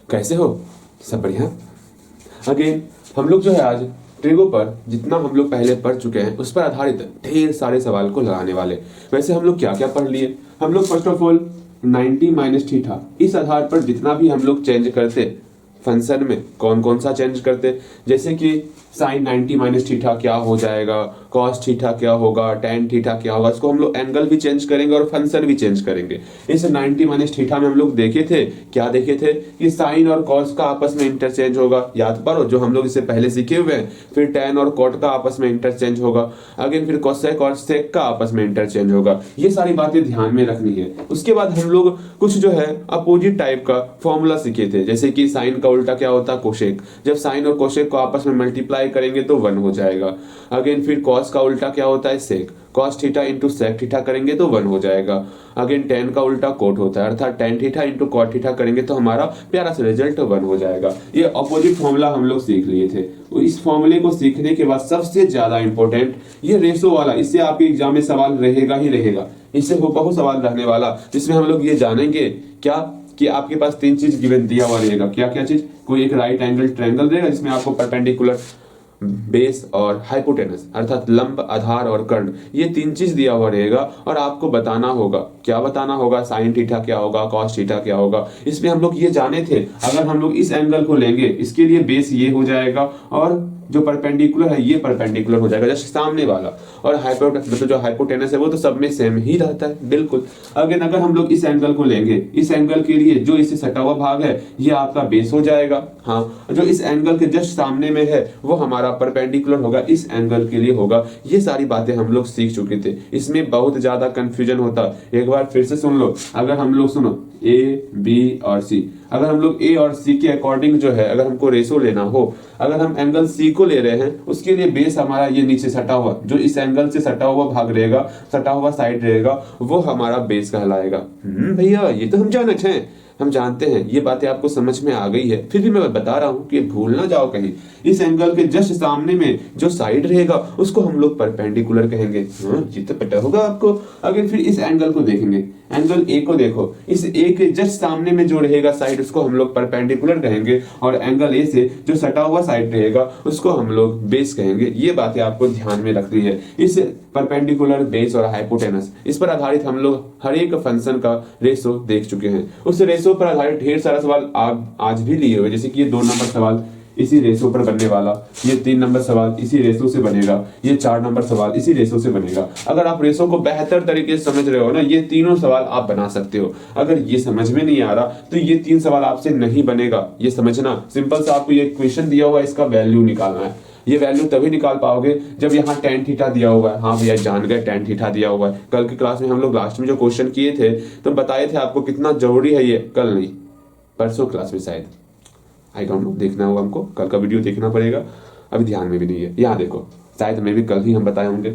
कैसे हो? सब बढ़िया। अगेन हम लोग जो है आज ट्रिगो पर जितना हम लोग पहले पढ़ चुके हैं उस पर आधारित ढेर सारे सवाल को लगाने वाले। वैसे हम लोग क्या क्या पढ़ लिए? हम लोग first of all 90 minus theta, इस आधार पर जितना भी हम लोग चेंज करते फंक्शन में कौन कौन सा चेंज करते, जैसे कि साइन 90 माइनस थीटा क्या हो जाएगा, कॉस थीटा क्या होगा, टेन थीटा क्या होगा, इसको हम लोग एंगल भी चेंज करेंगे और फंक्शन भी चेंज करेंगे। इस 90 माइनस थीटा में हम लोग देखे थे, क्या देखे थे कि साइन और कॉस का आपस में इंटरचेंज होगा, याद करो जो हम लोग इससे पहले सीखे हुए हैं। फिर टेन और कॉट का आपस में इंटरचेंज होगा, अगेन फिर कोसेक और सेक का आपस में इंटरचेंज होगा। ये सारी बातें ध्यान में रखनी है। उसके बाद हम लोग कुछ जो है अपोजिट टाइप का फॉर्मूला सीखे थे, जैसे कि साइन का उल्टा क्या होता है, कोशेक। जब साइन और कोशेक को आपस में मल्टीप्लाई करेंगे तो 1 हो जाएगा। अगेन फिर कॉस का उल्टा क्या होता है, sec. Cos theta into sec theta करेंगे तो 1 हो जाएगा। अगेन टेन का उल्टा कोट होता है, अर्थात tan theta into cot theta करेंगे तो हमारा प्यारा सा रिजल्ट 1 हो जाएगा। ये अपोजिट फॉर्मूला हम लोग सीख लिए थे। इस फॉर्मूले को सीखने के बाद सबसे ज्यादा इंपॉर्टेंट ये रेशो वाला, इससे आपके एग्जाम में सवाल रहेगा ही रहेगा। इससे हुबहू सवाल रहने वाला, जिसमें हम लोग ये जानेंगे क्या कि आपके पास 3 चीज गिवन दिया हुआ रहेगा। क्या क्या चीज? कोई एक राइट एंगल ट्रायंगल रहेगा जिसमें आपको परपेंडिकुलर, बेस और हाइपोटेनस अर्थात लंब, आधार और कर्ण, ये 3 चीज दिया हुआ रहेगा और आपको बताना होगा। क्या बताना होगा? साइन थीटा क्या होगा, कॉस थीटा क्या होगा। इसमें हम लोग ये जाने थे, अगर हम लोग इस एंगल को लेंगे इसके लिए बेस ये हो जाएगा और जो परपेंडिकुलर है ये परपेंडिकुलर हो जाएगा, जैसे सामने वाला। और मतलब जो हाइपोटेनस है वो तो सब में सेम ही रहता है, बिल्कुल। अगर हम लोग इस एंगल को लेंगे, इस एंगल के लिए जो इससे सटा हुआ भाग है ये आपका बेस हो जाएगा। हाँ, जो इस एंगल के जस्ट सामने में है वो हमारा परपेंडिकुलर होगा, इस एंगल के लिए होगा। ये सारी बातें हम लोग सीख चुके थे। इसमें बहुत ज्यादा कंफ्यूजन होता, एक बार फिर से सुन लो। अगर हम लोग सुनो ए, बी और सी, अगर हम लोग ए और सी के अकॉर्डिंग जो है अगर हमको रेशो लेना हो, अगर हम एंगल सी को ले रहे हैं उसके लिए बेस हमारा ये नीचे सटा हुआ, जो इस एंगल से सटा हुआ भाग रहेगा, सटा हुआ साइड रहेगा, वो हमारा बेस कहलाएगा। भैया ये तो हम जानते हैं, हम जानते हैं, ये बातें आपको समझ में आ गई है, फिर भी मैं बता रहा हूं कि भूल ना जाओ कहीं। इस एंगल के जस्ट सामने में जो साइड रहेगा उसको हम लोग परपेंडिकुलर कहेंगे। ये तो पता होगा आपको। अगर फिर इस एंगल को देखेंगे, एंगल ए को देखो, इस ए के जस्ट सामने में जो रहेगा साइड उसको हम लोग परपेंडिकुलर कहेंगे और एंगल ए से जो सटा हुआ साइड रहेगा उसको हम लोग बेस कहेंगे। ये बातें आपको ध्यान में रखनी है। इस परपेंडिकुलर, बेस और हाइपोटेनस, इस पर आधारित हम लोग हर एक फंक्शन का रेशो देख चुके हैं। उस रेशो पर आधारित ढेर सारा सवाल आज भी लिए हुए, जैसे कि ये 2 नंबर सवाल इसी रेशो पर बनने वाला, ये 3 नंबर सवाल इसी रेशो से बनेगा, ये 4 नंबर सवाल इसी रेशो से बनेगा। अगर आप रेशो को बेहतर तरीके से समझ रहे हो ना, ये तीनों सवाल आप बना सकते हो। अगर ये समझ में नहीं आ रहा तो ये 3 सवाल आपसे नहीं बनेगा, ये समझना। सिंपल सा आपको ये क्वेश्चन दिया हुआ है, इसका वैल्यू निकालना है। ये वैल्यू तभी निकाल पाओगे जब यहाँ टेन थीटा दिया हुआ है। हाँ भैया जान गए, टेन थीटा दिया हुआ है। कल की क्लास में हम लोग लास्ट में जो क्वेश्चन किए थे तो बताए थे आपको कितना जरूरी है ये। कल नहीं, परसों क्लास में शायद, आई डोंट नो, देखना होगा हमको, कल का वीडियो देखना पड़ेगा, अभी ध्यान में भी नहीं है। यहाँ देखो, शायद मैं भी कल ही हम बताए होंगे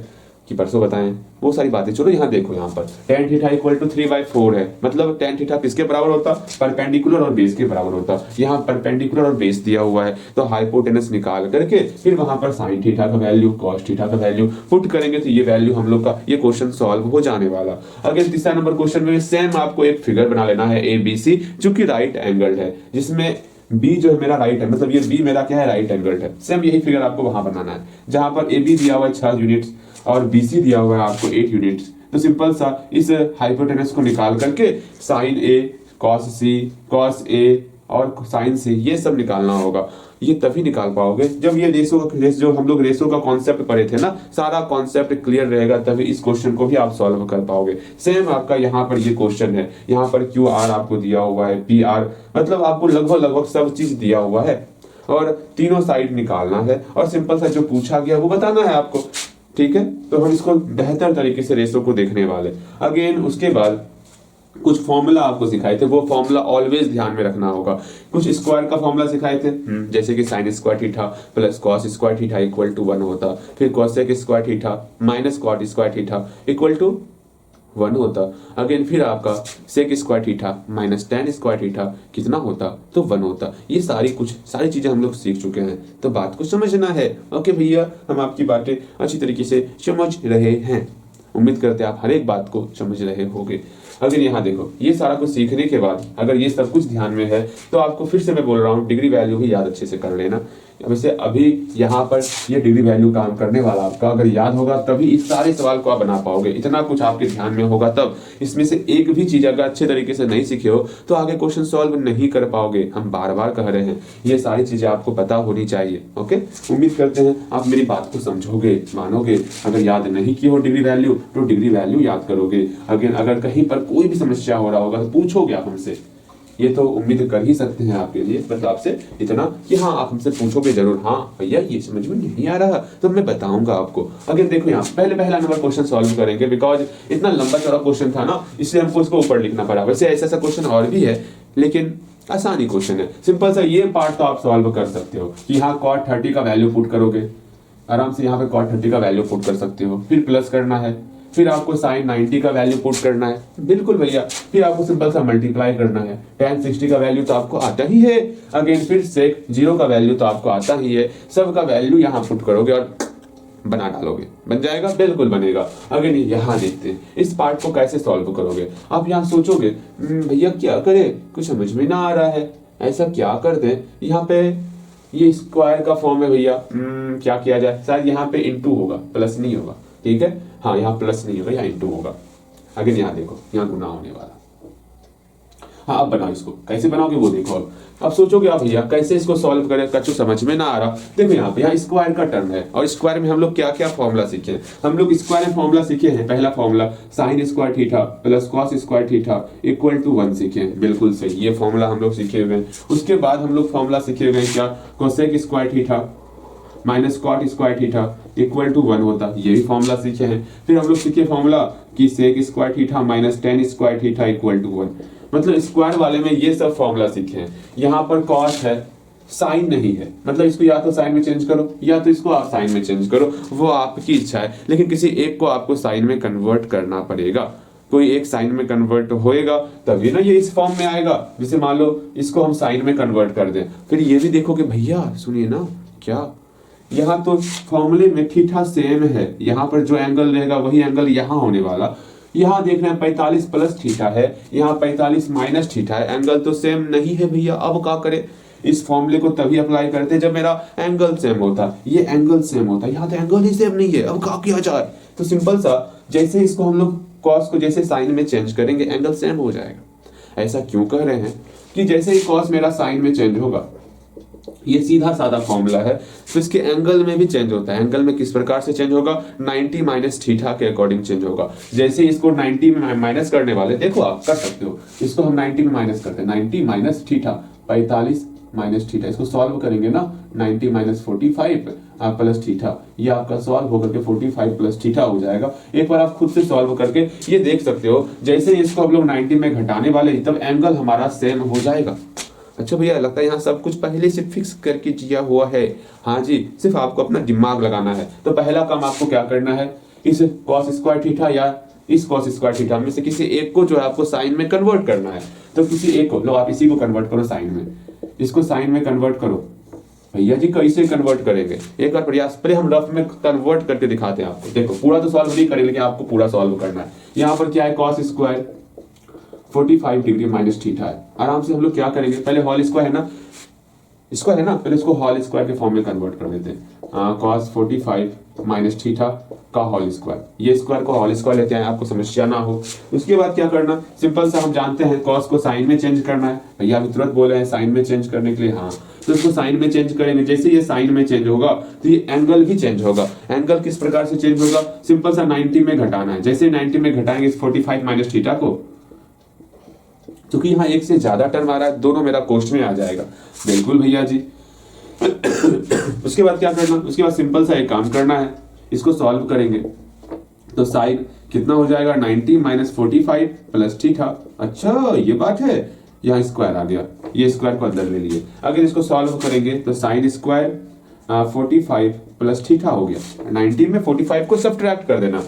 कि परसों बताएं, वो सारी बातें। चलो यहाँ देखो, यहाँ पर टेन थीटा इक्वल टू 3/4 है, मतलब टेन थीटा किसके बराबर होता? परपेंडिकुलर और बेस के बराबर होता। यहाँ परपेंडिकुलर और बेस दिया हुआ है तो हाइपोटेनस निकाल करके फिर वहां पर साइन थीटा का वैल्यू, कॉस थीटा का वैल्यू पुट करेंगे तो ये वैल्यू हम लोग का ये क्वेश्चन सॉल्व हो जाने वाला। अगर तीसरा नंबर क्वेश्चन में सेम आपको एक फिगर बना लेना है ABC, जो कि राइट एंगल है, जिसमें बी जो है मेरा राइट है, मतलब ये बी मेरा क्या है, राइट एंगल है। सेम यही फिगर आपको वहां बनाना है, जहां पर AB दिया हुआ है 6 यूनिट्स और BC दिया हुआ है आपको 8 यूनिट्स। तो सिंपल सा इस हाइपोटेनस को निकाल करके sine A, cos C, cos A और साइन C ये सब निकालना होगा। ये तभी निकाल पाओगे जब ये जो हम लोग रेशो का कॉन्सेप्ट पढ़े थे ना, सारा कॉन्सेप्ट क्लियर रहेगा, तभी इस क्वेश्चन को भी आप सॉल्व कर पाओगे। सेम आपका यहाँ पर ये क्वेश्चन है, यहाँ पर QR आपको दिया हुआ है, PR, मतलब आपको लगभग सब चीज दिया हुआ है और तीनों साइड निकालना है और सिंपल सा जो पूछा गया वो बताना है आपको। ठीक है, तो हम इसको बेहतर तरीके से रेशो को देखने वाले। अगेन उसके बाद कुछ फॉर्मूला आपको सिखाए थे, वो फॉर्मूला ऑलवेज ध्यान में रखना होगा। कुछ स्क्वायर का फॉर्मूला सिखाए थे, जैसे कि sine square theta plus cos square theta equal to 1 होता, फिर cosec square theta minus cot square theta equal to 1 होता। अगेन फिर आपका sec square theta minus tan square theta कितना होता, तो 1 होता। ये सारी चीजें हम लोग सीख चुके हैं, तो बात को समझना है। ओके भैया, हम आपकी बातें अच्छी तरीके से समझ रहे हैं, उम्मीद करते हैं आप हर एक बात को समझ रहे होंगे। अगर यहाँ देखो ये सारा कुछ सीखने के बाद अगर ये सब कुछ ध्यान में है तो आपको फिर से मैं बोल रहा हूँ डिग्री वैल्यू ही याद अच्छे से कर लेना। वैसे अभी यहाँ पर ये डिग्री वैल्यू काम करने वाला आपका अगर याद होगा तभी इस सारे सवाल को आप बना पाओगे, इतना कुछ आपके ध्यान में होगा तब। इसमें से एक भी चीज अगर अच्छे तरीके से नहीं सीखे हो तो आगे क्वेश्चन सॉल्व नहीं कर पाओगे। हम बार बार कह रहे हैं ये सारी चीजें आपको पता होनी चाहिए। ओके, उम्मीद करते हैं आप मेरी बात को समझोगे, मानोगे। अगर याद नहीं की हो डिग्री वैल्यू तो डिग्री वैल्यू याद करोगे। अगर कहीं पर कोई भी समस्या हो रहा होगा तो पूछोगे आप हमसे, ये तो उम्मीद कर ही सकते हैं आपके लिए, बस आपसे इतना कि हाँ आप हमसे पूछोगे जरूर, हाँ भैया ये समझ में नहीं आ रहा तो मैं बताऊंगा आपको। अगर देखो यहाँ पहला नंबर क्वेश्चन सॉल्व करेंगे, बिकॉज इतना लंबा चौड़ा क्वेश्चन था ना इसलिए हमको इसको ऊपर लिखना पड़ा। वैसे ऐसा क्वेश्चन और भी है लेकिन आसानी क्वेश्चन है, सिंपल सा। ये पार्ट तो आप सॉल्व कर सकते हो कि यहाँ cot 30 का वैल्यू पुट करोगे, आराम से यहाँ पे cot 30 का वैल्यू पुट कर सकते हो, फिर प्लस करना है, फिर आपको sin 90 का वैल्यू पुट करना है, बिल्कुल भैया। फिर आपको सिंपल सा मल्टीप्लाई करना है, tan 60 का वैल्यू तो आपको आता ही है, अगेन फिर sec 0 का वैल्यू तो आपको आता ही है, सब का वैल्यू यहाँ पुट करोगे और बना डालोगे, बन जाएगा, बिल्कुल बनेगा। अगेन यहाँ देखते हैं इस पार्ट को कैसे सॉल्व करोगे। आप यहाँ सोचोगे भैया क्या करे, कुछ समझ में ना आ रहा है, ऐसा क्या कर दें। यहाँ पे ये स्क्वायर का फॉर्म है भैया, क्या किया जाए, शायद यहाँ पे इंटू होगा, प्लस नहीं होगा, ठीक है। हाँ यहाँ प्लस नहीं होगा, यहाँ इंटू होगा। अगेन यहाँ देखो यहाँ गुना होने वाला। हाँ अब बनाओ, इसको कैसे बनाओगे वो देखो। अब सोचोगे आप भैया कैसे इसको सॉल्व करें, कछु समझ में ना आ रहा। देखो यहाँ स्क्वायर का टर्म है और स्क्वायर में हम लोग क्या क्या फॉर्मूला सीखे हैं। हम लोग स्क्वायर में फॉर्मूला सीखे हैं, पहला formula sine square theta plus cos square theta equal to 1 सीखे हैं, बिल्कुल सही, ये फॉर्मूला हम लोग सीखे हुए हैं। उसके बाद हम लोग फॉर्मूला सीखे हुए हैं क्या, cosec square theta minus cot square theta equal to 1 होता, ये भी फॉर्मूला सीखे हैं। फिर हम लोग सीखे फॉर्मूला कि sec square theta minus tan square theta equal to 1, मतलब स्क्वायर वाले में ये सब फॉर्मूला सीखे हैं। यहाँ पर कॉस है, साइन नहीं है, मतलब इसको या तो साइन में चेंज करो या तो इसको आप साइन में चेंज करो, वो आपकी इच्छा है, लेकिन किसी एक को आपको साइन में कन्वर्ट करना पड़ेगा। कोई एक साइन में कन्वर्ट होएगा तभी ना ये इस फॉर्म में आएगा। जैसे मान लो इसको हम साइन में कन्वर्ट कर दें, फिर ये भी देखोगे भैया सुनिए ना, क्या यहाँ तो फॉर्मूले में थीटा सेम है, यहाँ पर जो एंगल रहेगा वही एंगल यहाँ होने वाला। यहाँ देख रहे हैं 45 प्लस थीटा है, यहाँ 45 माइनस थीटा है, एंगल तो सेम नहीं है भैया। अब क्या करें, इस फॉर्मूले को तभी अप्लाई करते हैं जब मेरा एंगल सेम होता, ये एंगल सेम होता, यहाँ तो एंगल ही सेम नहीं है। अब क्या किया जाए, तो सिंपल सा जैसे इसको हम लोग कॉस को जैसे साइन में चेंज करेंगे एंगल सेम हो जाएगा। ऐसा क्यों कह रहे हैं कि जैसे ही कॉस मेरा साइन में चेंज होगा, ये सीधा साधा फॉर्मूला है, तो इसके एंगल में भी चेंज होता है। एंगल में किस प्रकार से चेंज होगा, 90 माइनस थीटा के अकॉर्डिंग चेंज होगा। जैसे इसको 90 में माइनस करने वाले, देखो आप कर सकते हो, इसको हम 90 में माइनस करते हैं, 90 माइनस थीटा 45 माइनस थीटा, इसको सॉल्व करेंगे ना, 90 माइनस 45 प्लस थीटा, ये आपका सॉल्व होकर के 45 प्लस थीटा हो जाएगा। एक बार आप खुद से सॉल्व करके ये देख सकते हो, जैसे इसको हम लोग 90 में घटाने वाले तब एंगल हमारा सेम हो जाएगा। अच्छा भैया लगता है यहाँ सब कुछ पहले से फिक्स करके दिया हुआ है। हाँ जी, सिर्फ आपको अपना दिमाग लगाना है। तो पहला काम आपको क्या करना है, इस cos स्क्वायर थीटा या इस cos स्क्वायर थीटा में से किसी एक को जो है आपको साइन में कन्वर्ट करना है। तो किसी एक को लो, आप इसी को कन्वर्ट करो साइन में, इसको साइन में कन्वर्ट करो। भैया जी कैसे कन्वर्ट करेंगे, एक बार प्रयास, पहले हम रफ में कन्वर्ट करके दिखाते हैं आपको। देखो पूरा तो सॉल्व नहीं करेंगे, लेकिन आपको पूरा सॉल्व करना है। यहाँ पर क्या है, cos square 45 degree minus theta है। आराम से हम लोग क्या करेंगे, पहले होल स्क्वायर है ना, स्क्वायर है ना, पहले इसको होल स्क्वायर के फॉर्म में कन्वर्ट कर देते हैं। cos 45 माइनस थीटा का होल स्क्वायर, ये स्क्वायर को होल स्क्वायर लेते हैं, आपको समस्या ना हो। उसके बाद क्या करना, सिंपल सा हम जानते हैं cos को साइन में चेंज करना है। भैया अभी तुरंत बोले हैं साइन में चेंज करने के लिए, हाँ तो इसको साइन में चेंज करेंगे। जैसे ये साइन में चेंज होगा तो ये एंगल भी चेंज होगा। एंगल किस प्रकार से चेंज होगा, सिंपल सा 90 में घटाना है। जैसे 90 में घटाएंगे इस 45 माइनस थीटा को, क्योंकि यहाँ एक से ज्यादा टर्म आ रहा है, दोनों मेरा कोष्ट में आ जाएगा। बिल्कुल भैया जी। उसके बाद क्या करना, उसके बाद सिंपल सा एक काम करना है, इसको सॉल्व करेंगे तो साइन कितना हो जाएगा, 90 माइनस 45 प्लस थीटा। अच्छा ये बात है, यहाँ स्क्वायर आ गया, ये स्क्वायर को अंदर ले लिए। अगर इसको सॉल्व करेंगे तो साइन स्क्वायर 45 प्लस थीटा हो गया। 90 में 45 को सब्ट्रैक्ट कर देना,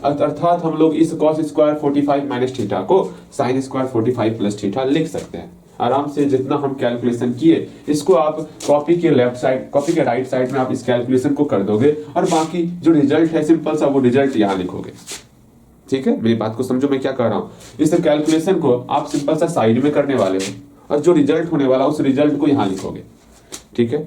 अर्थात हम लोग इस cos स्क्वायर 45 माइनस थीटा को साइन स्क्वायर 45 प्लस थीटा लिख सकते हैं। आराम से जितना हम कैलकुलेशन किए, इसको आप कॉपी के लेफ्ट साइड, कॉपी के राइट साइड में आप इस कैलकुलेशन को कर दोगे और बाकी जो रिजल्ट है सिंपल सा वो रिजल्ट यहाँ लिखोगे। ठीक है, मेरी बात को समझो मैं क्या कह रहा हूँ। इस कैलकुलेशन को आप सिंपल सा साइड में करने वाले हो और जो रिजल्ट होने वाला उस रिजल्ट को यहाँ लिखोगे। ठीक है,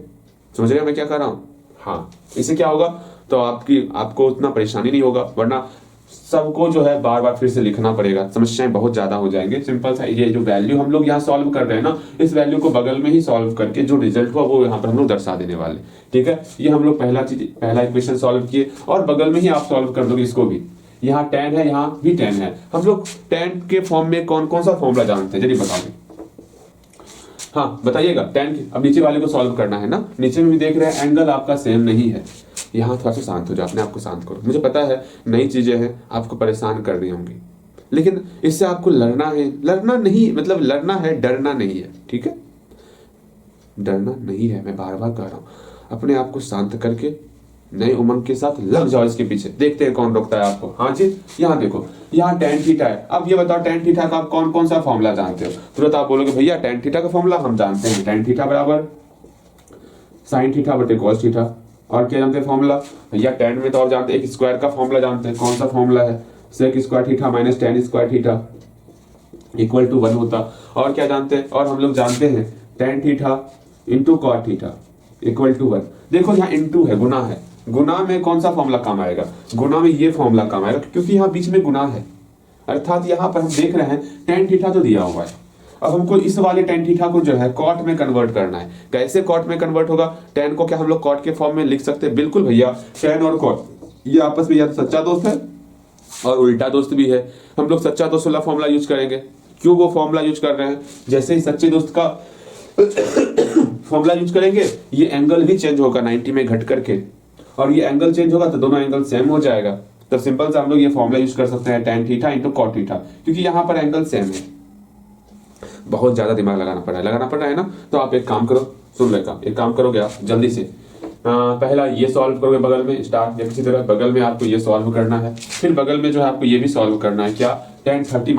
समझ रहे हो मैं क्या कर रहा हूँ। हाँ, इससे क्या होगा तो आपको उतना परेशानी नहीं होगा, वरना सबको जो है बार बार फिर से लिखना पड़ेगा, समस्याएं बहुत ज्यादा हो जाएंगे। सिंपल सा ये जो वैल्यू हम लोग यहाँ सॉल्व कर रहे हैं ना, इस वैल्यू को बगल में ही सॉल्व करके जो रिजल्ट हुआ वो यहाँ पर हम लोग दर्शा देने वाले। ठीक है, ये हम लोग पहला इक्वेशन सॉल्व किए और बगल में ही आप सॉल्व कर दोगे इसको भी। यहाँ tan है, यहाँ भी tan है। हम लोग tan के फॉर्म में कौन कौन सा फॉर्मूला जानते हैं चलिए बताओगे। हाँ बताइएगा, tan की अब नीचे वाले को सॉल्व करना है ना। नीचे में भी देख रहे हैं एंगल आपका सेम नहीं है। यहाँ थोड़ा सा शांत हो जाओ, अपने आप को शांत करो। मुझे पता है नई चीजें हैं, आपको परेशान कर रही होंगी, लेकिन इससे आपको लड़ना है, लड़ना नहीं मतलब लड़ना है, डरना नहीं है। ठीक है, डरना नहीं है, मैं बार बार कह रहा हूँ। अपने आप को शांत करके नए उमंग के साथ लग जाओ इसके पीछे, देखते हैं कौन रोकता है आपको। हाँ जी, यहाँ देखो, यहाँ tan थीटा है। अब ये बताओ tan थीटा का आप कौन कौन सा फॉर्मूला जानते हो। तुरंत आप बोलोगे भैया tan थीटा का फॉर्मूला हम जानते हैं, tan थीटा बराबर sin थीटा बटे cos थीटा। और क्या जानते हैं फॉर्मूला भैया, tan में तो और जानते हैं, एक स्क्वायर का फॉर्मूला जानते हैं। कौन सा फॉर्मूला है, sec square theta minus tan square theta equal to 1 होता। और क्या जानते हैं, और हम लोग जानते हैं tan theta into cot theta equal to 1। देखो यहाँ इंटू है, गुना है। गुना में कौन सा फॉर्मूला काम आएगा, गुना में ये फॉर्मूला काम आएगा, क्योंकि यहाँ बीच में गुना है। अर्थात यहाँ पर हम देख रहे हैं tan थीटा तो दिया हुआ है, अब हमको इस वाले tan थीटा को जो है कॉट में कन्वर्ट करना है। कैसे कॉट में कन्वर्ट होगा, tan को क्या हम लोग कॉट के फॉर्म में लिख सकते हैं। बिल्कुल भैया, tan और कॉट ये आपस में या तो सच्चा दोस्त है और उल्टा दोस्त भी है। हम लोग सच्चा दोस्त वाला फॉर्मूला यूज करेंगे। क्यों वो फॉर्मूला यूज कर रहे हैं, जैसे ही सच्चे दोस्त का फॉर्मूला यूज करेंगे ये एंगल भी चेंज होगा 90 में घट करके, और ये एंगल चेंज होगा तो दोनों एंगल सेम हो जाएगा। तो सिंपल से हम लोग ये फॉर्मूला यूज कर सकते हैं tan theta into cot theta, क्योंकि यहाँ पर एंगल सेम है। बहुत ज्यादा दिमाग लगाना पड़ रहा है ना। तो आप एक काम करो, सुन लेगा, एक काम करोगे आप जल्दी से, पहला ये सॉल्व करोगे बगल में स्टार्ट, या किसी तरह बगल में आपको ये सॉल्व करना है। फिर बगल में जो है आपको ये भी सॉल्व करना है, क्या tan 30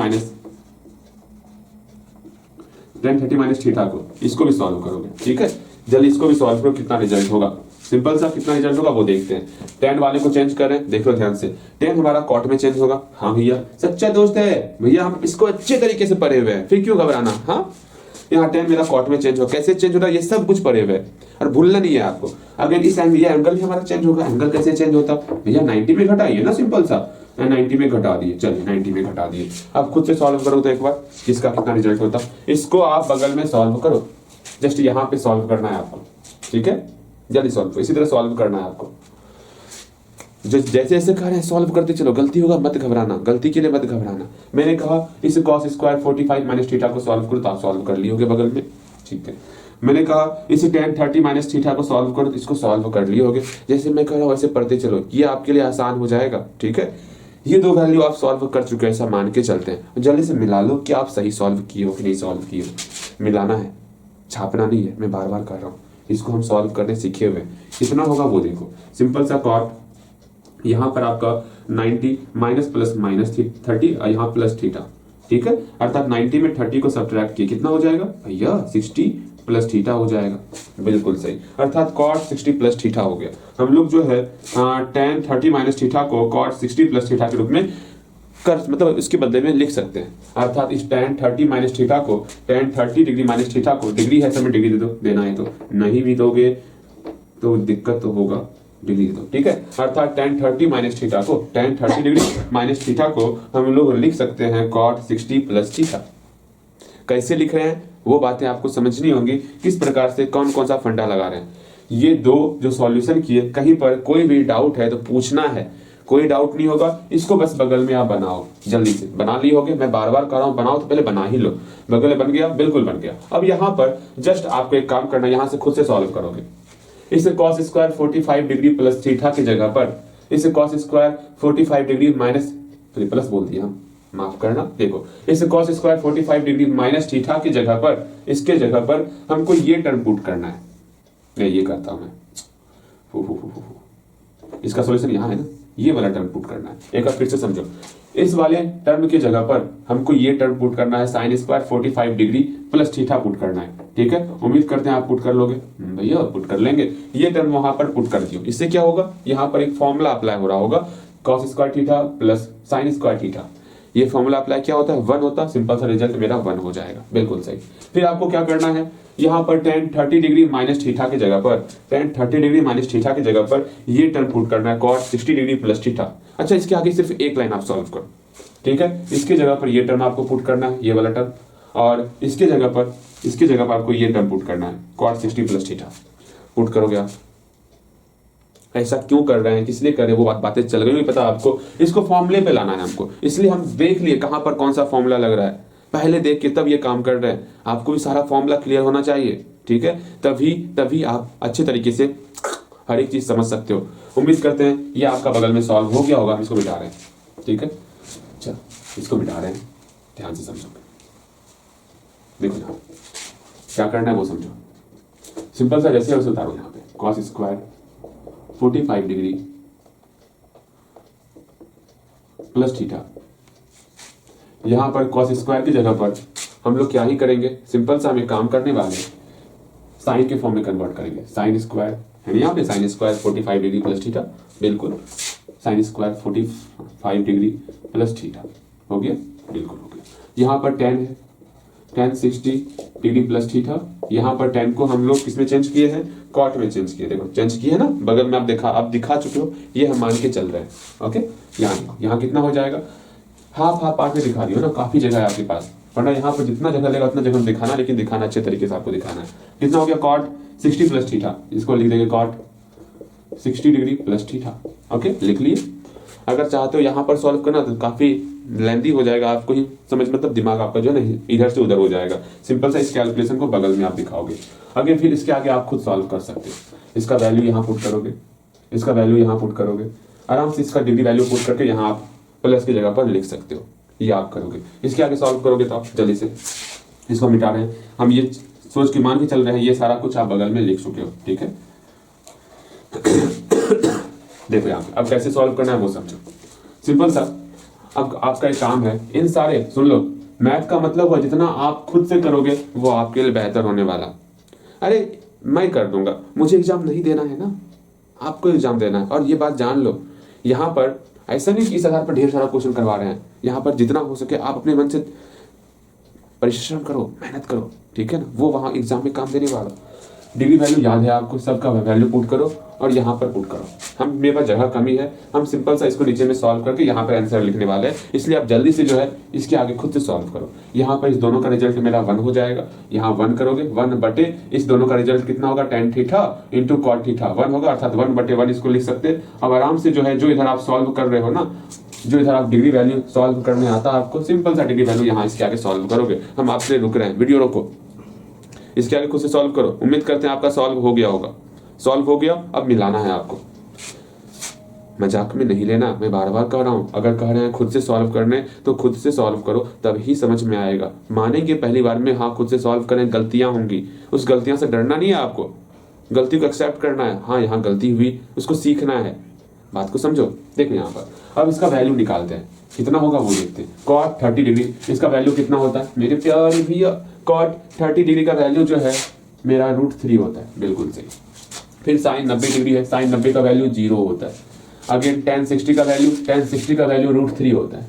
माइनस थीटा को, इसको भी सॉल्व करोगे। ठीक है, जल्दी इसको भी सॉल्व करो, कितना रिजल्ट होगा। सिंपल सा कितना रिजल्ट होगा वो देखते हैं। tan वाले को चेंज करें, देखो ध्यान से, tan हमारा कॉट में चेंज होगा। हाँ भैया सच्चा दोस्त है भैया, हम इसको अच्छे तरीके से पढ़े हुए हैं, फिर क्यों घबराना। हाँ, यहाँ tan मेरा कॉट में चेंज होगा, कैसे चेंज होता है ये सब कुछ पढ़े हुए हैं और भूलना नहीं है आपको। अगर इस एंगल भी हमारा चेंज होगा, एंगल कैसे चेंज होता भैया, 90 में घटाइए ना, सिंपल सा 90 में घटा दिए, चलिए 90 में घटा दिए। अब खुद से सॉल्व करो तो एक बार, इसका कितना रिजल्ट होता। इसको आप बगल में सॉल्व करो, जस्ट यहाँ पे सॉल्व करना है आपको। ठीक है, जल्दी सॉल्व, इसी तरह सॉल्व करना है आपको। जैसे जैसे कह रहे हैं सॉल्व करते चलो, गलती होगा मत घबराना, गलती के लिए मत घबराना। मैंने कहा इस cos स्क्वायर 45 माइनस थीटा को सॉल्व करो तो आप सॉल्व कर लियोगे बगल में। ठीक है, मैंने कहा इसे tan 30 माइनस थीटा को सॉल्व करो तो इसको सॉल्व कर लियोगे। जैसे मैं कह रहा हूँ वैसे पढ़ते चलो, ये आपके लिए आसान हो जाएगा। ठीक है, ये दो वैल्यू आप सॉल्व कर चुके हैं, ऐसा मान के चलते हैं। जल्दी से मिला लो कि आप सही सॉल्व किए हो कि नहीं सॉल्व किए हो। मिलाना है, छापना नहीं है, मैं बार बार कर रहा हूँ। इसको हम सॉल्व करने सीखे हुए, कितना होगा वो देखो। सिंपल सा कॉट, यहाँ पर आपका 90 माइनस प्लस माइनस 30 और यहाँ प्लस थीटा। ठीक है, अर्थात 90 में 30 को सब्ट्रैक्ट किए कितना हो जाएगा भैया, 60 प्लस थीटा हो जाएगा। बिल्कुल सही, अर्थात cot 60 प्लस थीटा हो गया। हम लोग जो है tan 30 माइनस थीटा को cot 60 प्लस थीटा के रूप में कर, मतलब इसके बदले में लिख सकते हैं। अर्थात इस tan 30 माइनस थीटा को, tan 30 डिग्री माइनस थीटा को, डिग्री है समय डिग्री दे दो, देना है तो, नहीं भी दोगे तो दिक्कत तो होगा, डिग्री दे दो। ठीक है, अर्थात tan 30 माइनस थीटा को, tan 30 डिग्री माइनस थीटा को हम लोग लिख सकते हैं cot 60 प्लस थीटा। कैसे लिख रहे हैं वो बातें आपको समझनी होंगी, किस प्रकार से कौन कौन सा फंडा लगा रहे हैं। ये दो जो सॉल्यूशन किए, कहीं पर कोई भी डाउट है तो पूछना है, कोई डाउट नहीं होगा। इसको बस बगल में आप बनाओ, जल्दी से बना ली होगे। मैं बार बार कह रहा हूँ बनाओ तो पहले बना ही लो। बगल में बन गया, बिल्कुल बन गया। अब यहाँ पर जस्ट आपको एक काम करना है, यहाँ से खुद से सॉल्व करोगे। इसे cos square 45 degree plus theta की जगह पर इसे cos square 45 degree minus plus बोल दिया हम, माफ करना। देखो इसे cos square 45 degree minus theta की जगह पर, इसके जगह पर हमको ये टर्म पुट करना है। मैं ये करता हूं, इसका सॉल्यूशन यहाँ है ना, ये वाला टर्म पुट करना है। एक बार फिर से समझो, इस वाले टर्म की जगह पर हमको ये टर्म पुट करना है, sine square 45 degree plus theta put करना है। ठीक है, उम्मीद करते हैं आप पुट कर लोगे भैया, पुट कर लेंगे। ये टर्म वहां पर पुट कर दियो, इससे क्या होगा, यहाँ पर एक फॉर्मूला अप्लाई हो रहा होगा, cos square theta plus sine square theta, ये फॉर्मूला अप्लाई क्या होता है, 1 होता है, सिंपल सा रिजल्ट मेरा 1 हो जाएगा, बिल्कुल सही। फिर आपको क्या करना है, यहाँ पर tan 30 डिग्री माइनस थीटा की जगह पर, tan 30 डिग्री माइनस थीटा की जगह पर ये टर्म पुट करना है cos 60 डिग्री प्लस थीटा। अच्छा, इसके आगे सिर्फ एक लाइन आप सॉल्व करो, ठीक है। इसके जगह पर ये टर्म आपको पुट करना है, ये वाला टर्म, और इसके जगह पर आपको ये टर्म पुट करना है cos 60 प्लस थीटा। पुट करोगे आप, ऐसा क्यों कर रहे हैं, किस लिए कर रहे हैं, वो बातें चल गई पता आपको। इसको फॉर्मूले पे लाना है हमको, इसलिए हम देख लिए कहां पर कौन सा फॉर्मूला लग रहा है, पहले देख के तब ये काम कर रहे हैं। आपको भी सारा फॉर्मूला क्लियर होना चाहिए, ठीक है, तभी आप अच्छे तरीके से हर एक चीज समझ सकते हो। उम्मीद करते हैं ये आपका बगल में सॉल्व हो गया होगा। हम इसको मिटा रहे हैं, ठीक है, चलो इसको मिटा रहे हैं, ध्यान से समझो। देखो यहाँ क्या करना है वो समझो, सिंपल सा जैसे वैसे उतारो। यहाँ पे cos square 45 degree plus theta, यहां पर कॉस स्क्वायर की जगह पर हम लोग क्या ही करेंगे, सिंपल सा हमें काम करने वाले साइन के फॉर्म में कन्वर्ट करेंगे। साइन स्क्वायर है यहाँ पे, sine square 45 degree plus theta, बिल्कुल sine square 45 degree plus theta हो गया, बिल्कुल हो गया। यहाँ पर tan है, tan 60 डिग्री प्लस थीटा, यहाँ पर tan को हम लोग किसमें चेंज किए हैं, कॉट में चेंज किए। देखो चेंज किए है ना, बगल में आप दिखा चुके हो, ये हम मान के चल रहे हैं। ओके, यहाँ कितना हो जाएगा, हाफ पार्ट में दिखा रही हो ना, काफी जगह है आपके पास, वरना यहाँ पर जितना जगह लेगा उतना जगह दिखाना, लेकिन दिखाना अच्छे तरीके से आपको दिखाना है। कितना हो गया, कॉट 60 प्लस थीटा, इसको लिख देंगे cot 60 degree plus theta. Okay, लिख लिए। अगर चाहते हो यहाँ पर सॉल्व करना तो काफी लेंथी हो जाएगा, आपको ही समझ, मतलब दिमाग आपका जो है ना इधर से उधर हो जाएगा। सिंपल सा इस कैलकुलेशन को बगल में आप दिखाओगे, आगे फिर इसके आगे आप खुद सॉल्व कर सकते हो। इसका वैल्यू यहाँ पुट करोगे, इसका वैल्यू यहाँ पुट करोगे, आराम से इसका डिग्री वैल्यू पुट करके यहाँ आप प्लस की जगह पर लिख सकते हो, ये आप करोगे। इसके आगे सॉल्व करोगे तो आप जल्दी से इसको मिटा रहे हैं हम, ये सोच के मान के चल रहे हैं, ये सारा कुछ आप बगल में लिख चुके हो, ठीक है। देखो यहाँ पे अब कैसे सॉल्व करना है वो समझो, सिंपल सा। अब आपका एक काम है, इन सारे सुन लो, मैथ का मतलब हुआ जितना आप खुद से करोगे वो आपके लिए बेहतर होने वाला। अरे मैं कर दूंगा, मुझे एग्जाम नहीं देना है ना, आपको एग्जाम देना है। और ये बात जान लो, यहाँ पर ऐसा नहीं कि इस आधार पर ढेर सारा क्वेश्चन करवा रहे हैं, यहाँ पर जितना हो सके आप अपने मन से परिश्रम करो, मेहनत करो, ठीक है ना, वो वहां एग्जाम में काम देने वाला। डिग्री वैल्यू याद है आपको, सबका वैल्यू पुट करो और यहाँ पर पुट करो। हम मेरे पास जगह कमी है, हम सिंपल सा इसको नीचे में सॉल्व करके यहाँ पर आंसर लिखने वाले हैं, इसलिए आप जल्दी से जो है इसके आगे खुद से सॉल्व करो। यहाँ पर इस दोनों का रिजल्ट मेरा 1 हो जाएगा, यहाँ 1 करोगे, 1 बटे इस दोनों का रिजल्ट कितना होगा, tan theta into cot theta 1 होगा, अर्थात 1 बटे 1 इसको लिख सकते हैं। अब आराम से जो है, जो इधर आप सॉल्व कर रहे हो ना, जो इधर आप डिग्री वैल्यू सॉल्व करने आता है आपको, सिंपल सा डिग्री वैल्यू यहाँ इसके आगे सॉल्व करोगे। हम आपसे रुक रहे हैं, वीडियो रोको, इसके आगे खुद से सॉल्व करो। उम्मीद करते हैं आपका सॉल्व हो गया होगा। सॉल्व हो गया, अब मिलाना है आपको, मजाक में नहीं लेना, मैं बार बार कह रहा हूं। अगर कह रहे हैं खुद से सॉल्व करने तो खुद से सॉल्व करो, तभी समझ में आएगा। मानेंगे पहली बार में, हाँ खुद से सॉल्व करें, गलतियां होंगी, उस गलतियां से डरना नहीं है आपको, गलती को एक्सेप्ट करना है। हाँ यहाँ गलती हुई, उसको सीखना है, बात को समझो। देखो यहाँ पर अब इसका वैल्यू निकालते हैं, कितना होगा वो देखते हैं। कॉट 30 डिग्री, इसका वैल्यू कितना होता है मेरे प्यारे भैया, कॉट 30 डिग्री का वैल्यू जो है मेरा √3 होता है, बिल्कुल सही। फिर साइन 90 डिग्री है, साइन 90 का वैल्यू 0 होता है। अगेन tan 60 का वैल्यू, tan 60 का वैल्यू √3 होता है,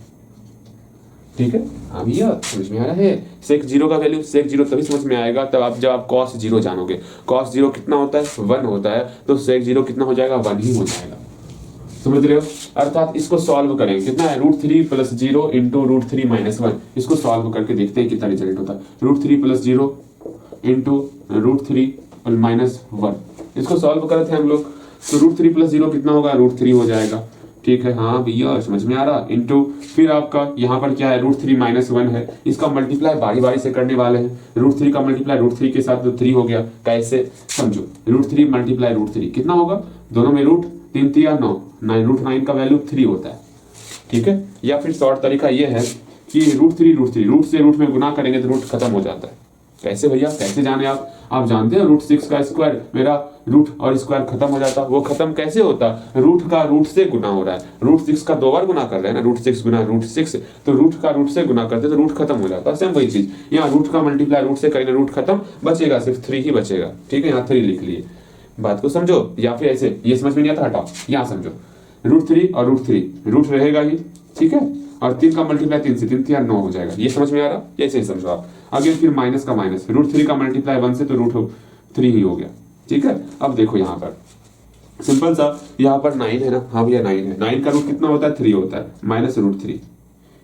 ठीक है। हाँ भैया समझ में आ रहा है। sec 0 का वैल्यू, sec 0 तभी समझ में आएगा तब आप जब आप cos 0 जानोगे। cos 0 कितना होता है, 1 होता है, तो sec 0 कितना हो जाएगा, 1 ही हो जाएगा, समझ रहे हो। अर्थात इसको सॉल्व करेंगे, कितना है, √3 + 0 इंटू √3 - 1। इसको सॉल्व करके देखते हैं कितना रिजल्ट होता है। √3 + 0 इंटू √3 - 1, इसको सॉल्व करते हैं हम लोग, तो √3 + 0 कितना होगा, √3 हो जाएगा, ठीक है। हाँ भैया समझ में आ रहा। इंटू फिर आपका यहाँ पर क्या है, √3 - 1 है, इसका मल्टीप्लाई बारी बारी से करने वाले हैं। √3 का मल्टीप्लाई √3 के साथ तो 3 हो गया, कैसे समझो, √3 × √3 कितना होगा, दोनों में रूट, 3 3 9, √9 का वैल्यू 3 होता है, ठीक है। या फिर शॉर्ट तरीका ये है कि √3 रूट से रूट में गुना करेंगे तो रूट खत्म हो जाता है। कैसे भैया, कैसे जाने आप जानते हैं √6 का स्क्वायर, मेरा रूट और स्क्वायर खत्म हो जाता। वो खत्म कैसे होता, रूट का रूट से गुना हो रहा है, √6 का 2 बार गुना कर रहे हैं ना, √6 गुना √6, तो रूट का रूट से गुना करते तो रूट खत्म हो जाता। सेम वही चीज यहाँ, रूट का मल्टीप्लाई रूट से करेंगे, रूट खत्म, बचेगा सिर्फ 3 ही बचेगा, ठीक है। यहाँ 3 लिख लिए, बात को समझो। या फिर ऐसे, ये समझ में नहीं आता, हटाओ, यहाँ समझो। √3 और √3 रूट रहेगा ही, ठीक है। और 3 का मल्टीप्लाई 3 से 3 3 9 हो जाएगा। ये समझ में आ रहा? ऐसे ही समझो आप। आगे फिर माइनस का माइनस, √3 का मल्टीप्लाई 1 से तो √3 ही हो गया, ठीक है। अब देखो यहाँ पर सिंपल सा, यहाँ पर 9 है ना, हाँ भैया 9 है, 9 का रूट कितना होता है? 3 होता है, माइनस √3।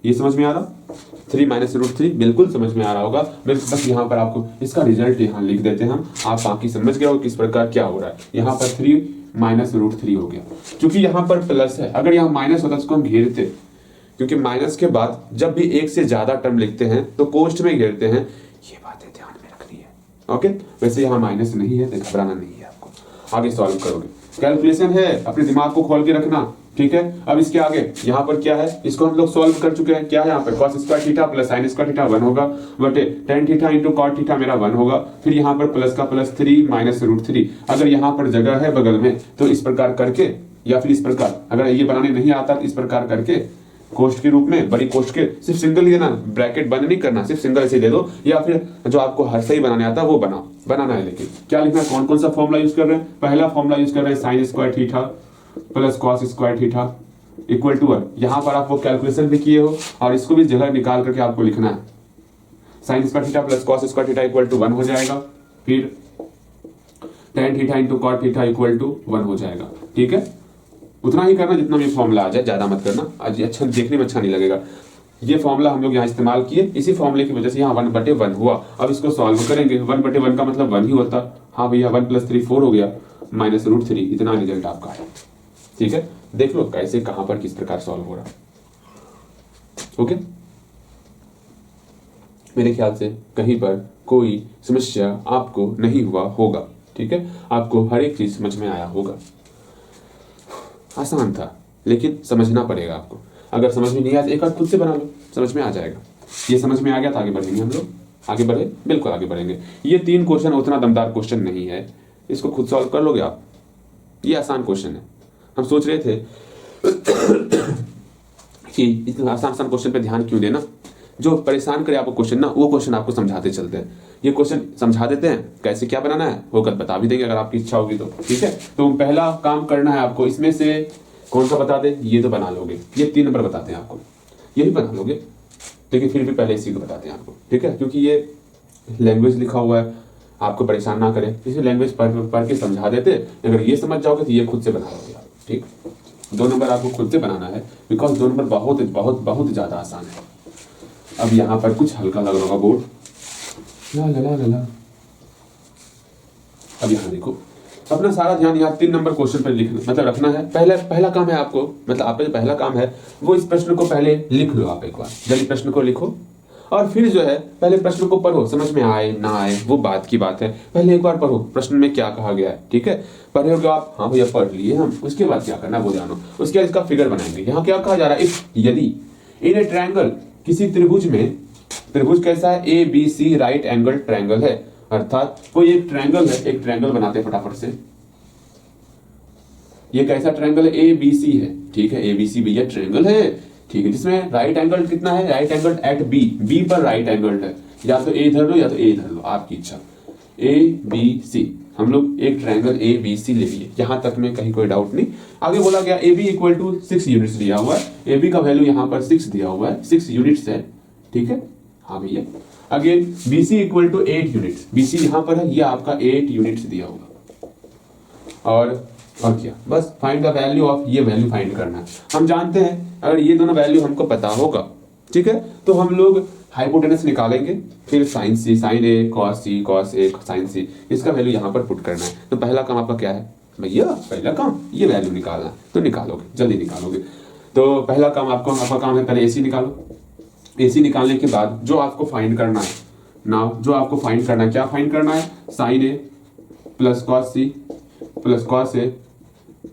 ये समझ में आ रहा? 3 माइनस √3 बिल्कुल समझ में आ रहा होगा। बस यहाँ पर आपको इसका रिजल्ट यहाँ लिख देते हैं हम, आप बाकी समझ गए हो किस प्रकार क्या हो रहा है। यहाँ पर 3 माइनस √3 हो गया, क्योंकि यहाँ पर प्लस है, अगर यहाँ माइनस होता उसको हम घेरते, क्योंकि माइनस के बाद जब भी एक से ज्यादा टर्म लिखते हैं तो कोष्ठ में घेरते हैं, ये बातें ध्यान में रखनी है, ओके। वैसे यहाँ माइनस नहीं है तो घबराना नहीं है आपको। आगे सॉल्व करोगे, कैलकुलेशन है, अपने दिमाग को खोल के रखना, ठीक है। अब इसके आगे यहाँ पर क्या है, इसको हम लोग सॉल्व कर चुके हैं। क्या है यहाँ पर? cos square theta plus sin square theta 1 होगा, बटे tan theta into cot theta मेरा 1 होगा। फिर यहाँ पर प्लस का प्लस 3 माइनस √3। अगर यहाँ पर जगह है बगल में तो इस प्रकार करके, या फिर इस प्रकार, अगर ये बनाने नहीं आता तो इस प्रकार करके कोष्ठ के रूप में, बड़ी कोष्ठ के, सिर्फ सिंगल ही देना, ब्रैकेट बंद नहीं करना, सिर्फ सिंगल ऐसे दे दो, या फिर जो आपको हर सही बनाने आता है वो बनाना है। लेकिन क्या लिखना है, कौन कौन सा फॉर्मूला यूज कर रहे हैं? पहला फॉर्मूला यूज कर रहे हैं sin square theta plus cos square theta equal to 1। यहाँ पर आप वो कैलकुलेशन भी किए हो और इसको भी जगह निकाल करके आपको लिखना है। sin square theta plus cos square theta equal to 1 हो जाएगा, फिर tan theta into cot theta equal to 1 हो जाएगा, ठीक है। उतना ही करना जितना भी फॉर्मूला आ जाए, ज्यादा मत करना, आज अच्छा देखने में अच्छा नहीं लगेगा। ये फॉर्मूला हम लोग यहाँ इस्तेमाल किए, इसी फॉर्मूले की वजह से यहाँ 1/1 हुआ। अब इसको सॉल्व करेंगे, 1/1 का मतलब 1 ही होता। हाँ भैया 1 + 3 4 हो गया, माइनस √3, इतना रिजल्ट आपका है, ठीक है। देख लो कैसे कहां पर किस प्रकार सॉल्व हो रहा, ओके। मेरे ख्याल से कहीं पर कोई समस्या आपको नहीं हुआ होगा, ठीक है। आपको हर एक चीज समझ में आया होगा। आसान था लेकिन समझना पड़ेगा आपको। अगर समझ में नहीं आया तो एक बार खुद से बना लो, समझ में आ जाएगा। ये समझ में आ गया तो आगे बढ़ेंगे हम लोग। आगे बढ़े, बिल्कुल आगे बढ़ेंगे। ये 3 क्वेश्चन उतना दमदार क्वेश्चन नहीं है, इसको खुद सॉल्व कर लोगे आप। ये आसान क्वेश्चन है। हम सोच रहे थे कि इतना आसान क्वेश्चन पे ध्यान क्यों देना, जो परेशान करे आपको क्वेश्चन ना, वो क्वेश्चन आपको समझाते चलते हैं। ये क्वेश्चन समझा देते हैं कैसे क्या बनाना है, होकर बता भी देंगे अगर आपकी इच्छा होगी तो, ठीक है। तो पहला काम करना है आपको, इसमें से कौन सा बता दे, ये तो बना लोगे। ये 3 नंबर बताते हैं आपको, ये भी बना लोगे, लेकिन फिर भी पहले इसी को बताते हैं आपको, ठीक है। क्योंकि ये लैंग्वेज लिखा हुआ है, आपको परेशान ना करे, इसी लैंग्वेज पढ़ के समझा देते। अगर ये समझ जाओगे तो ये खुद से बना लोगे आप, ठीक। 2 नंबर आपको खुद से बनाना है, बिकॉज 2 नंबर बहुत बहुत बहुत ज्यादा आसान है। अब यहाँ पर कुछ हल्का लग रहा होगा बोर्ड, ला ला ला ला। अब यहाँ देखो, अपना सारा ध्यान यहाँ 3 नंबर क्वेश्चन पर लिखना, मतलब रखना है। पहला काम है आपको, मतलब आपका जो पहला काम है वो इस प्रश्न को पहले लिख लो। आप एक बार जल्दी प्रश्न को लिखो और फिर जो है पहले प्रश्न को पढ़ो, समझ में आए ना आए वो बात की बात है। पहले एक बार पढ़ो प्रश्न में क्या कहा गया है, ठीक है। पढ़ोगे आप, हाँ भैया पढ़ लिए हम, उसके बाद क्या करना है वो जानो। उसके बाद इसका फिगर बनाएंगे। यहाँ क्या कहा जा रहा है, इफ यदि इन ए ट्रायंगल, किसी त्रिभुज में, त्रिभुज कैसा है, ABC राइट एंगल ट्रायंगल है, अर्थात कोई एक ट्रायंगल है, एक ट्रायंगल बनाते हैं फटाफट से। ये कैसा ट्रायंगल है, ABC है, ठीक है। ABC भैया ट्रायंगल है, ठीक है, जिसमें राइट एंगल कितना है, राइट एंगल एट बी पर राइट एंगल है, या तो ए धर लो या तो ए धर लो, आपकी इच्छा। ABC हम लोग एक ट्रायंगल ABC ले लिए, यहां तक में कहीं कोई डाउट नहीं। आगे बोला गया AB = 6 यूनिट्स दिया हुआ है, AB का वैल्यू यहाँ पर 6 दिया हुआ है, 6 यूनिट्स है, ठीक है। हाँ भैया अगेन BC = 8 यूनिट्स, BC यहाँ पर है, ये आपका 8 यूनिट्स दिया होगा। और क्या, बस फाइंड द वैल्यू ऑफ, ये वैल्यू फाइंड करना है। हम जानते हैं अगर ये दोनों वैल्यू हमको पता होगा, ठीक है, तो हम लोग हाइपोटेनस निकालेंगे, फिर sin C, sin A, cos C, cos A, sin C, इसका वैल्यू यहाँ पर पुट करना है। तो पहला काम आपका क्या है भैया, पहला काम ये वैल्यू निकालना है, तो निकालोगे, जल्दी निकालोगे। तो पहला काम आपका काम है, पहले AC निकालो। AC निकालने के बाद जो आपको फाइंड करना है ना, जो आपको फाइंड करना है, क्या फाइंड करना है, sin A plus cos C plus cos A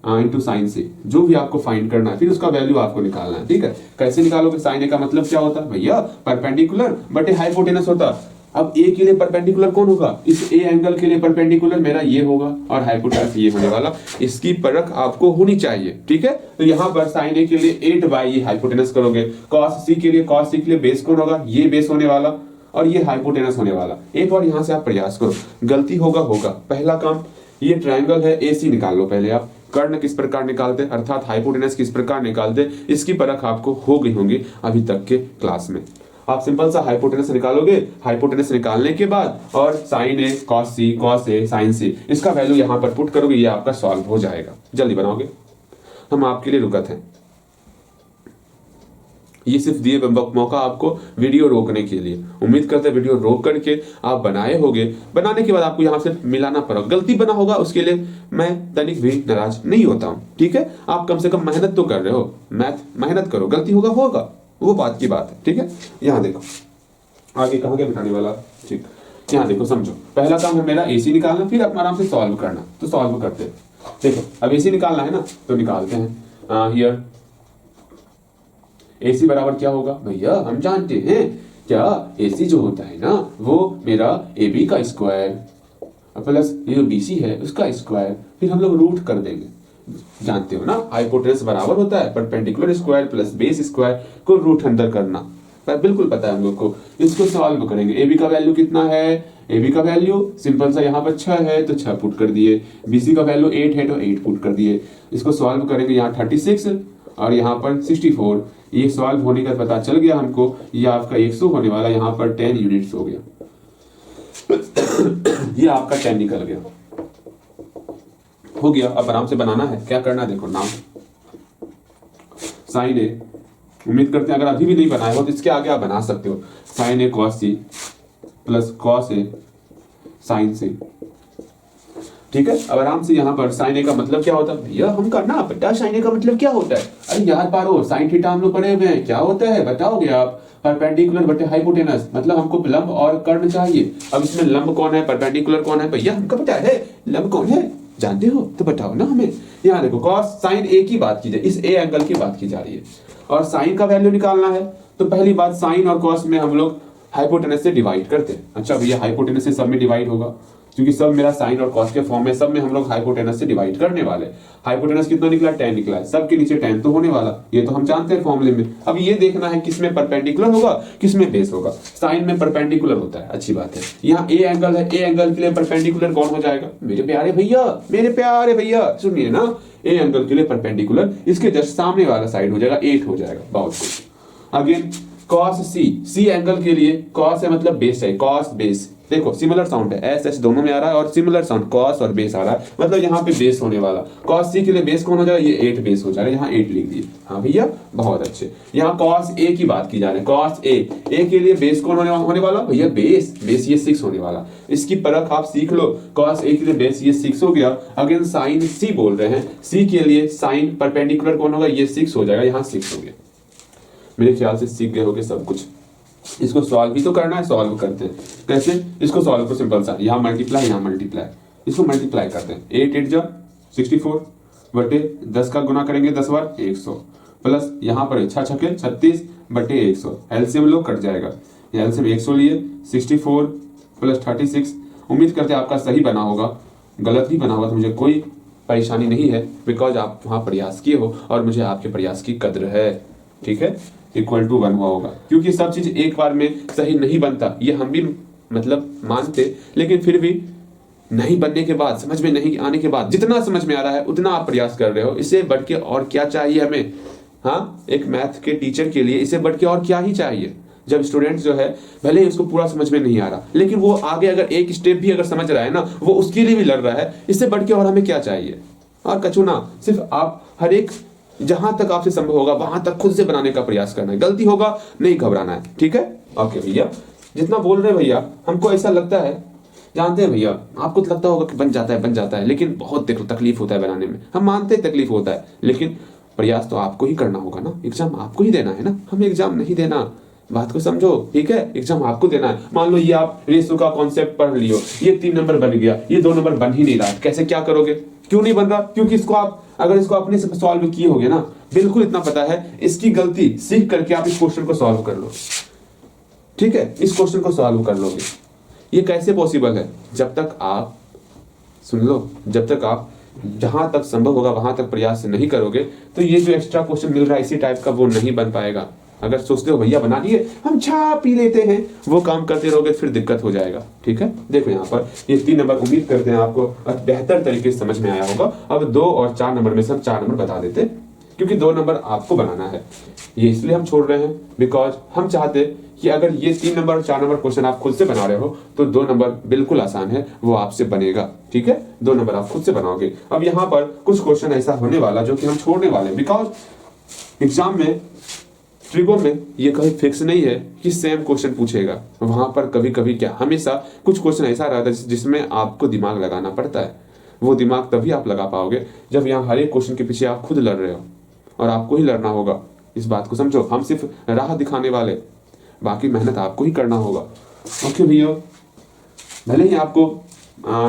into sine से, जो भी आपको फाइंड करना है, फिर उसका वैल्यू आपको निकालना है, ठीक है। कैसे निकालोगे, साइन ए का मतलब क्या होता है भैया, परपेंडिकुलर बटे हाइपोटेनस होता। अब ए के लिए परपेंडिकुलर कौन होगा, इस ए एंगल के लिए परपेंडिकुलर मेरा ये होगा और हाइपोटेनस ये होने वाला, इसकी परख आपको होनी चाहिए, ठीक है। तो यहाँ पर साइन ए के लिए 8 ये हाइपोटेनस करोगे, कॉस सी के लिए बेस कौन होगा, ये बेस होने वाला और ये हाइपोटेनस होने वाला। एक बार यहाँ से आप प्रयास करो, गलती होगा। पहला काम, ये ट्रायंगल है AC निकाल लो पहले आप, कर्ण किस प्रकार निकालते, अर्थात हाइपोटेनस किस प्रकार निकालते, इसकी परख आपको हो गई होंगी अभी तक के क्लास में। आप सिंपल सा हाइपोटेनस निकालोगे, हाइपोटेनस निकालने के बाद और sign A cos A sign सी, इसका वैल्यू यहाँ पर पुट करोगे, ये आपका सॉल्व हो जाएगा। जल्दी बनाओगे, हम आपके लिए रुकत हैं। ये सिर्फ दिए मौका आपको वीडियो रोकने के लिए। उम्मीद करते हैं वीडियो रोक करके आप बनाए होगे, बनाने के बाद आपको यहाँ से मिलाना पड़ेगा। गलती बना होगा उसके लिए मैं तनिक भी नाराज नहीं होता हूँ, ठीक है। आप कम से कम मेहनत तो कर रहे हो, मेहनत करो, गलती होगा वो बात की बात है, ठीक है। यहाँ देखो आगे कहाँ के बिठाने वाला, ठीक। यहाँ देखो समझो, पहला काम है मेरा AC निकालना, फिर अपना आराम से सॉल्व करना। तो सॉल्व करते हैं। देखो अब AC निकालना है ना, तो निकालते हैं। हियर AC बराबर क्या होगा भैया, हम जानते हैं क्या, AC जो होता है ना वो मेरा AB का स्क्वायर प्लस ये जो BC है उसका स्क्वायर, फिर हम लोग रूट कर देंगे। जानते हो ना हाइपोटेनस बराबर होता है perpendicular square plus base square को रूट अंदर करना, पर बिल्कुल पता है हम लोग को। इसको सॉल्व करेंगे। AB का वैल्यू कितना है, AB का वैल्यू सिंपल सा यहाँ पर 6 है तो 6 पुट कर दिए, BC का वैल्यू 8 है तो 8 पुट कर दिए। इसको सॉल्व करेंगे, यहाँ 36 और यहाँ पर 64। ये सॉल्व होने का पता चल गया हमको, ये आपका 100 होने वाला, यहाँ पर 10 यूनिट्स हो गया। ये आपका 10 निकल गया, हो गया। अब आराम से बनाना है, क्या करना है देखो, नाम साइन ए, उम्मीद करते हैं अगर अभी भी नहीं बनाया हो तो इसके आगे आप बना सकते हो। Sign A cos C plus cos A sign सी, ठीक है। अब आराम से यहाँ पर साइन ए का मतलब क्या होता है भैया, हम करना बेटा, साइन ए का मतलब क्या होता है, अरे याद पारो, साइन थीटा हम लोग पढ़े हुए हैं, क्या होता है बताओगे आप, परपेंडिकुलर बटे हाइपोटेनस, मतलब हमको लंब और कर्ण चाहिए। अब इसमें लंब कौन है, परपेंडिकुलर कौन है भैया, हमको पता है, लंब कौन है जानते हो तो बताओ ना हमें। यहाँ देखो कॉस साइन ए की बात की जाए, इस ए एंगल की बात की जा रही है और साइन का वैल्यू निकालना है। तो पहली बात, साइन और कॉस में हम लोग हाइपोटेनस से डिवाइड करते हैं। अच्छा भैया हाइपोटेनस से सब में डिवाइड होगा, क्योंकि सब मेरा साइन और कॉस के फॉर्म में, सब में हम लोग हाइपोटेनस से डिवाइड करने वाले। हाइपोटेनस कितना निकला, 10 निकला है, सब के नीचे 10 तो होने वाला, ये तो हम जानते हैं फॉर्मूले में। अब ये देखना है किसमें परपेंडिकुलर होगा किसमें बेस होगा। साइन में परपेंडिकुलर होता है, अच्छी बात है। यहाँ ए एंगल है, ए एंगल के लिए परपेंडिकुलर कौन हो जाएगा मेरे प्यारे भैया, सुनिए ना, ए एंगल के लिए परपेंडिकुलर इसके जस्ट सामने वाला साइड हो जाएगा, 8 हो जाएगा, बहुत कुछ। अगेन कॉस सी एंगल के लिए, कॉस है मतलब बेस है, कॉस बेस, देखो सिमिलर साउंड है, एस एस दोनों में आ रहा है और सिमिलर साउंड कॉस और बेस आ रहा है, मतलब यहाँ पे बेस होने वाला। कॉस सी के लिए बेस कौन हो जाएगा, ये 8 बेस हो जाएगा, यहाँ 8 लिख दिए। हाँ भैया बहुत अच्छे। यहाँ कॉस ए की बात की जा रही है, कॉस ए के लिए बेस कौन होने वाला भैया, बेस ये 6 होने वाला। इसकी परख आप सीख लो, कॉस ए के लिए बेस ये 6 हो गया। अगेन साइन सी बोल रहे हैं, सी के लिए साइन परपेंडिकुलर कौन होगा, ये 6 हो जाएगा, यहाँ 6 हो गया। मेरे ख्याल से सीख गए होगे सब कुछ। इसको सॉल्व भी तो करना है, सॉल्व करते हैं कैसे, इसको सॉल्व को सिंपल सा, यहाँ मल्टीप्लाई यहाँ मल्टीप्लाई, इसको मल्टीप्लाई करते हैं। 8 8 जा 64 बटे 10 का गुना करेंगे 10 बार 100 प्लस यहाँ पर 6 छके 36 बटे 100, एलसीएम लोग कट जाएगा, एलसीएम 100 लिए 64 प्लस 36। उम्मीद करते हैं आपका सही बना होगा, गलत भी बना होगा तो मुझे कोई परेशानी नहीं है, बिकॉज आप वहाँ प्रयास किए हो और मुझे आपके प्रयास की कद्र है, ठीक है। इक्वल टू 1 हुआ होगा, क्योंकि सब चीज एक बार में सही नहीं बनता, ये हम भी मतलब मानते, लेकिन फिर भी नहीं बनने के बाद, समझ में नहीं आने के बाद, जितना समझ में आ रहा है उतना आप प्रयास कर रहे हो, इससे बढ़ के और क्या चाहिए हमें। हाँ, एक मैथ के टीचर के लिए इससे बढ़ के और क्या ही चाहिए। जब स्टूडेंट जो है भले ही उसको पूरा समझ में नहीं आ रहा, लेकिन वो आगे अगर एक स्टेप भी अगर समझ रहा है ना, वो उसके लिए भी लड़ रहा है, इससे बढ़ के और हमें क्या चाहिए। और कछु ना, सिर्फ आप हर एक जहां तक आपसे संभव होगा वहां तक खुद से बनाने का प्रयास करना है, गलती होगा नहीं घबराना है, ठीक है। ओके भैया, जितना बोल रहे भैया, हमको ऐसा लगता है, जानते हैं भैया, आपको तो लगता होगा कि बन जाता है, लेकिन बहुत तकलीफ होता है बनाने में, हम मानते हैं तकलीफ होता है, लेकिन प्रयास तो आपको ही करना होगा ना, एग्जाम आपको ही देना है ना, हमें एग्जाम नहीं देना, बात को समझो, ठीक है। एग्जाम आपको देना है। मान लो ये आप रेशो का कॉन्सेप्ट पढ़ लियो, ये 3 नंबर बन गया, ये 2 नंबर बन ही नहीं रहा, कैसे क्या करोगे, क्यों नहीं बन रहा, क्योंकि इसको आप अगर इसको अपने से सॉल्व किए होगे ना, बिल्कुल इतना पता है, इसकी गलती सीख करके आप इस क्वेश्चन को सॉल्व कर लो, ठीक है, इस क्वेश्चन को सॉल्व कर लोगे। ये कैसे पॉसिबल है, जब तक आप सुन लो, जब तक आप जहां तक संभव होगा वहां तक प्रयास नहीं करोगे, तो ये जो एक्स्ट्रा क्वेश्चन मिल रहा है इसी टाइप का, वो नहीं बन पाएगा। अगर सोचते हो भैया बना दिए हम चाय पी लेते हैं, वो काम करते रहोगे फिर दिक्कत हो जाएगा। ठीक है, देखो यहाँ पर ये 3 नंबर उम्मीद करते हैं आपको बेहतर तरीके से समझ में आया होगा। अब 2 और 4 नंबर में से हम 4 नंबर बता देते, क्योंकि 2 नंबर आपको बनाना है। ये इसलिए हम छोड़ रहे हैं बिकॉज हम चाहते कि अगर ये 3 नंबर और 4 नंबर क्वेश्चन आप खुद से बना रहे हो तो 2 नंबर बिल्कुल आसान है, वो आपसे बनेगा। ठीक है, 2 नंबर आप खुद से बनाओगे। अब यहाँ पर कुछ क्वेश्चन ऐसा होने वाला जो कि हम छोड़ने वाले हैं, बिकॉज एग्जाम में ट्रिगो में ये कभी फिक्स नहीं है कि सेम क्वेश्चन पूछेगा। वहां पर कभी कभी क्या हमेशा कुछ क्वेश्चन ऐसा रहता है जिसमें आपको दिमाग लगाना पड़ता है। वो दिमाग तभी आप लगा पाओगे जब यहाँ हर एक क्वेश्चन के पीछे आप खुद लड़ रहे हो, और आपको ही लड़ना होगा। इस बात को समझो, हम सिर्फ राह दिखाने वाले, बाकी मेहनत आपको ही करना होगा। ओके भैया, भले ही आपको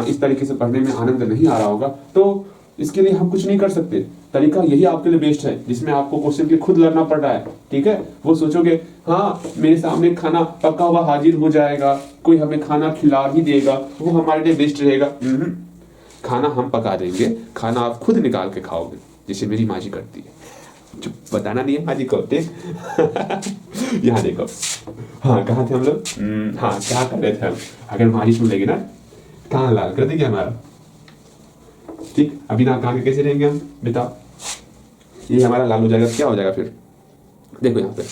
इस तरीके से पढ़ने में आनंद नहीं आ रहा होगा तो इसके लिए हम कुछ नहीं कर सकते। तरीका यही आपके लिए बेस्ट है जिसमें आपको क्वेश्चन के खुद लड़ना पड़ रहा है। ठीक है, वो सोचोगे हाँ मेरे सामने खाना पका हुआ हाजिर हो जाएगा, कोई हमें खाना खिला ही देगा, वो हमारे लिए बेस्ट रहेगा। खाना हम पका देंगे, खाना आप खुद निकाल के खाओगे, जैसे मेरी माँ जी करती है। चुप, बताना नहीं है माँ जी को। ठीक यहाँ देखो, हाँ कहाँ थे हम लोग? हाँ क्या कर रहे थे हम? अगर माँ जी सुन लेगी ना कहाँ लाल कर देगी हमारा। ठीक, अभी ना कहाँ के कैसे रहेंगे हम बताओ? ये हमारा लाल हो जाएगा, क्या हो जाएगा फिर? देखो यहाँ पे,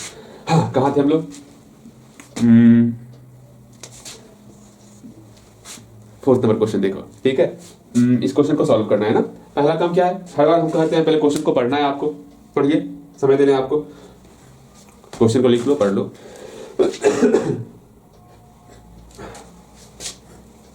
हाँ कहाँ थे हम लोग? 4th नंबर क्वेश्चन देखो। ठीक है, इस क्वेश्चन को सॉल्व करना है ना। पहला काम क्या है, हर बार हम कहते हैं पहले क्वेश्चन को पढ़ना है आपको। पढ़िए, समय दे रहे हैं आपको, क्वेश्चन को लिख लो, पढ़ लो।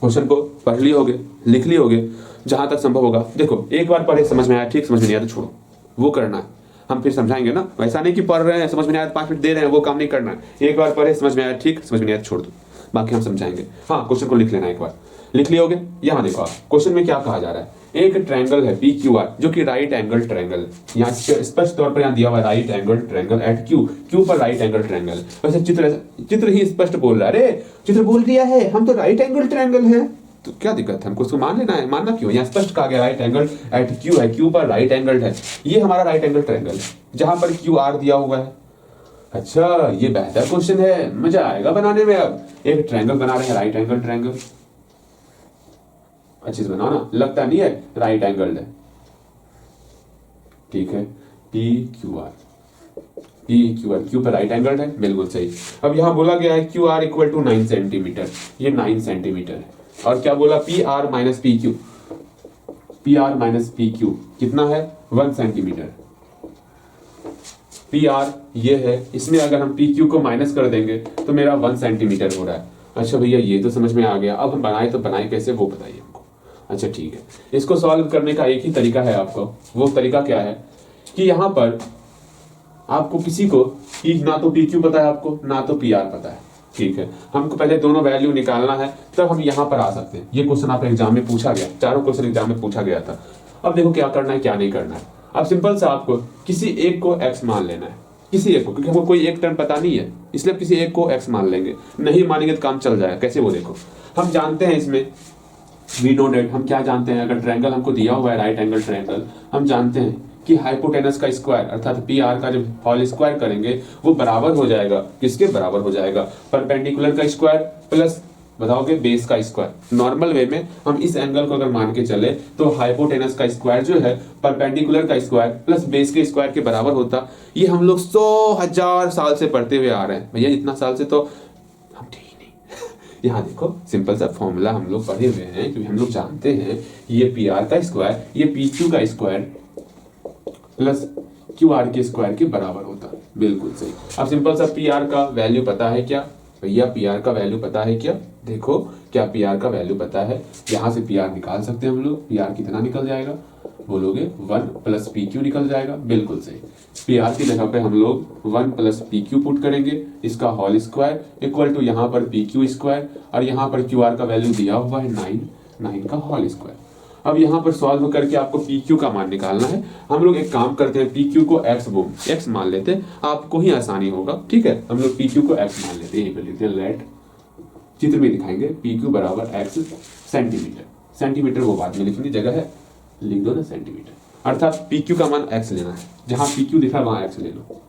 क्वेश्चन को पढ़ लिए होगे, लिख लिए होगे जहां तक संभव होगा। देखो एक बार पढ़े समझ में आया ठीक, समझ में नहीं आया तो छोड़ो, वो करना है, हम फिर समझाएंगे ना। वैसा नहीं कि पढ़ रहे हैं समझ में नहीं आया 5 मिनट दे रहे हैं, वो काम नहीं करना है। एक बार पढ़े समझ में आया ठीक, समझ में नहीं आया तो छोड़ दो, बाकी हम समझाएंगे। हाँ क्वेश्चन को लिख लेना, एक बार लिख लिए होगे। यहाँ देखो आप, क्वेश्चन में क्या कहा जा रहा है, एक ट्रायंगल है पी क्यू आर जो कि राइट एंगल ट्रायंगल, यहाँ स्पष्ट तौर पर यहाँ दिया हुआ right angle triangle eight Q, Q पर राइट एंगल ट्रायंगल। वैसे चित्र ही स्पष्ट बोल रहा है, अरे चित्र बोल दिया है हम तो राइट एंगल ट्रायंगल है, तो क्या दिक्कत है, हमको उसको मान लेना है। मानना क्यों, यहाँ स्पष्ट कहा गया राइट एंगल एट क्यू है, क्यू पर राइट एंगल है। ये हमारा राइट एंगल ट्रायंगल है जहां पर क्यू आर दिया हुआ है। अच्छा ये बेहतर क्वेश्चन है, मजा आएगा बनाने में। अब एक ट्रायंगल बना रहे हैं राइट एंगल ट्रायंगल, अच्छे से बनाओ ना, लगता नहीं है राइट एंगल है। ठीक है, P Q R, P Q R, Q पर राइट एंगल है, बिल्कुल सही। अब यहाँ बोला गया है Q R equal to 9 centimetre, ये 9 सेंटीमीटर है। और क्या बोला, P R minus P Q, P R minus P Q कितना है 1 सेंटीमीटर। पी आर ये है, इसमें अगर हम पी क्यू को माइनस कर देंगे तो मेरा 1 सेंटीमीटर हो रहा है। अच्छा भैया ये तो समझ में आ गया, अब हम बनाए तो बनाए कैसे वो बताइए हमको। अच्छा ठीक है, इसको सॉल्व करने का एक ही तरीका है आपको, वो तरीका क्या है कि यहाँ पर आपको किसी को ना तो पी क्यू पता है आपको, ना तो पी आर पता है। ठीक है, हमको पहले दोनों वैल्यू निकालना है, तब हम यहाँ पर आ सकते हैं। ये क्वेश्चन आप एग्जाम में पूछा गया, चारों क्वेश्चन एग्जाम में पूछा गया था। अब देखो क्या करना है क्या नहीं करना है। अब सिंपल सा आपको किसी एक को x मान लेना है, किसी एक को, क्योंकि हमको कोई एक टर्म पता नहीं है, इसलिए किसी एक को x मान लेंगे। नहीं मानेंगे तो काम चल जाएगा। कैसे, वो देखो, हम जानते हैं इसमें वी नो डेट, हम क्या जानते हैं, अगर ट्रायंगल हमको दिया हुआ है राइट एंगल ट्रायंगल, हम जानते हैं कि हाइपोटेनस का स्क्वायर अर्थात पी आर का जब होल स्क्वायर करेंगे वो बराबर हो जाएगा, किसके बराबर हो जाएगा, परपेंडिकुलर का स्क्वायर प्लस बताओगे बेस का स्क्वायर। नॉर्मल वे में हम इस एंगल को अगर मान के चले तो हाइपोटेनस का स्क्वायर जो है परपेंडिकुलर का स्क्वायर प्लस बेस के स्क्वायर के बराबर होता। ये हम लोग 100,000 साल से पढ़ते हुए आ रहे हैं भैया, इतना साल से तो हम ठीक नहीं। यहाँ देखो सिंपल सा फॉर्मूला हम लोग पढ़े हुए हैं, क्योंकि हम लोग जानते हैं ये पी आर का स्क्वायर ये पी क्यू का स्क्वायर प्लस क्यू आर के स्क्वायर के बराबर होता। बिल्कुल सही। अब सिंपल सा पी आर का वैल्यू पता है क्या भैया, पी आर का वैल्यू पता है क्या, देखो क्या पी आर का वैल्यू पता है, यहाँ से पी आर निकाल सकते हैं हम लोग। पी आर कितना निकल जाएगा बोलोगे 1 प्लस पी क्यू निकल जाएगा, बिल्कुल सही। पी आर की जगह पे हम लोग 1 प्लस पी क्यू पुट करेंगे, इसका होल स्क्वायर इक्वल टू यहाँ पर पी क्यू स्क्वायर, और यहाँ पर क्यू आर का वैल्यू दिया हुआ है 9 का होल स्क्वायर। अब यहाँ पर सॉल्व करके आपको पी क्यू का मान निकालना है। हम लोग एक काम करते हैं, पी क्यू को एक्स मान लेते हैं, आपको ही आसानी होगा। ठीक है, हम लोग पी क्यू को एक्स मान लेते हैं, यहीं पे लिखते हैं लेट, चित्र में दिखाएंगे पी क्यू बराबर एक्स सेंटीमीटर। सेंटीमीटर वो बाद में लिखने जगह है, लिख दो ना सेंटीमीटर, अर्थात पी क्यू का मान एक्स लेना है, जहां पी क्यू दिखा वहां एक्स ले लो।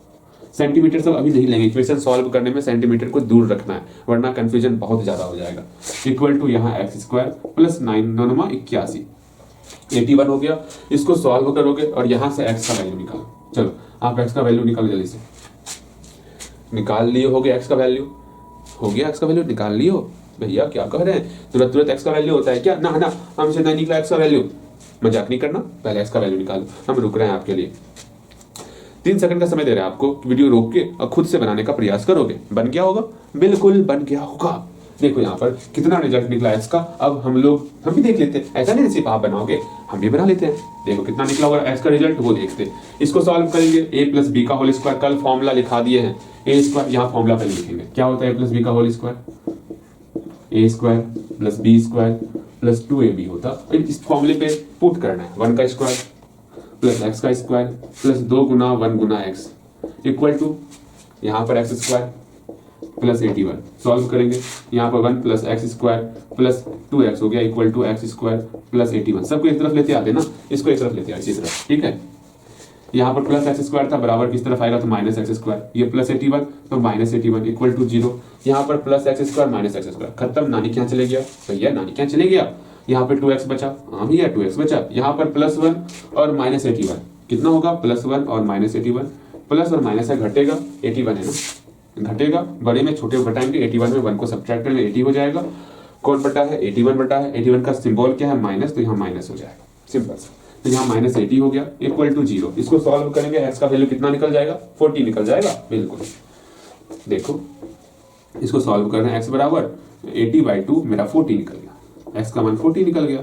सेंटीमीटर सब अभी नहीं लेंगे, इक्वेशन सॉल्व करने में सेंटीमीटर को दूर रखना है वरना कंफ्यूजन बहुत ज्यादा हो जाएगा। इक्वल टू यहाँ एक्स स्क्वायर प्लस 9×9 = 81 हो गया। इसको सॉल्व करोगे और यहाँ से एक्स का वैल्यू निकालो। चलो आप एक्स का वैल्यू निकालो, जल्दी से निकाल लिए। हो गया एक्स का वैल्यू, हो गया एक्स का वैल्यू निकाल लियो। भैया क्या कह रहे हैं, तुरंत तुरंत एक्स का वैल्यू होता है क्या? ना ना, हमसे नहीं निकला एक्स का वैल्यू, मजाक नहीं करना, पहले एक्स का वैल्यू निकालो। हम रुक रहे हैं आपके लिए, 3 सेकंड का समय दे रहे हैं आपको, वीडियो रोक के और खुद से बनाने का प्रयास करोगे। बन गया होगा, बिल्कुल बन गया होगा। देखो यहाँ पर कितना रिजल्ट निकला एक्स का। अब हम भी देख लेते हैं, ऐसा नहीं सिर्फ आप बनाओगे, हम भी बना लेते हैं। देखो कितना निकला होगा एक्स का रिजल्ट, वो देखते हैं। इसको सॉल्व करेंगे, a + b का होल स्क्वायर, कल फॉर्मूला लिखा दिए हैं a स्क्वायर, यहाँ फॉर्मूला पहले लिखेंगे। क्या होता है a + b का whole square? a square + b square + 2ab होता है। इस फॉर्मूले पे पुट करना है 1 का स्क्वायर प्लस x का square plus 2 × 1 × x equal to यहाँ पर x स्क्वायर प्लस 81। सॉल्व करेंगे, यहाँ पर 1 + x स्क्वायर प्लस 2x हो गया equal to x square plus 81। सबको एक तरफ लेते आते ना, इसको एक तरफ लेते आए इसी तरफ, ठीक है। यहाँ पर प्लस x स्क्वायर था, बराबर किस तरफ आएगा तो माइनस x स्क्वायर, ये प्लस 81 तो माइनस 81 इक्वल टू 0। यहाँ पर plus x square minus x square, खत्म। नानी क्या चले गया भैया, नानी क्या चले गया। यहाँ पे 2x बचा, हाँ भैया 2x बचा। यहाँ पर +1 और -81 कितना होगा, +1 और -81, प्लस और माइनस है घटेगा, 81 है ना, घटेगा। बड़े में छोटे घटाएंगे, 81 में 1 को सब्ट्रैक्ट करेंगे, 80 हो जाएगा। कौन बटा है, 81 बटा है। 81 का सिंबल क्या है, माइनस, तो यहाँ माइनस हो जाएगा, सिंपल सा। तो यहाँ -80 हो गया इक्वल टू 0। इसको सॉल्व करेंगे, एक्स का वैल्यू कितना निकल जाएगा, 40 निकल जाएगा, बिल्कुल। देखो इसको सॉल्व करना है, एक्स बराबर 80/2 मेरा 40 निकल गया, एक्स का मान 40 निकल गया।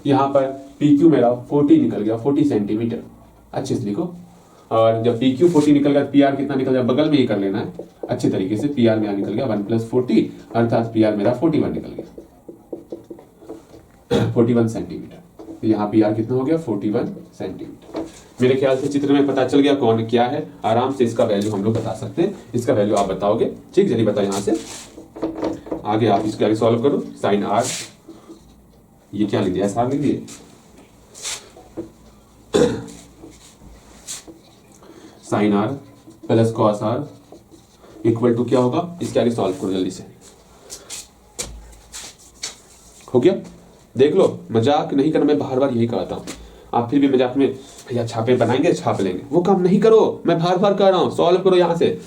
यहाँ पर PQ मेरा 40 निकल गया, 40 सेंटीमीटर, अच्छे से लिखो। और जब PQ 40 निकल गया, PR कितना निकल गया, बगल में ही कर लेना है अच्छे तरीके से। PR मेरा निकल गया 1 + 40, अर्थात PR मेरा 41 निकल गया, 41 सेंटीमीटर। तो यहाँ PR कितना हो गया, 41 सेंटीमीटर। मेरे ख्याल से चित्र में पता चल गया कौन क्या है। आराम से इसका वैल्यू हम लोग बता सकते हैं, इसका वैल्यू आप बताओगे, ठीक। जल्दी बताओ यहाँ से आगे, आप इसके आगे सॉल्व करो। साइन R, ये क्या लिख दिया, SR लिख दिए। Sine R plus cos R equal to क्या होगा, इसके आगे सॉल्व करो जल्दी से। हो गया, देख लो, मजाक नहीं करना, मैं बार बार यही कहता हूँ। आप फिर भी मजाक में भैया छापे बनाएंगे, छाप लेंगे, वो काम नहीं करो। मैं बार बार कह रहा हूँ, सॉल्व करो यहाँ से।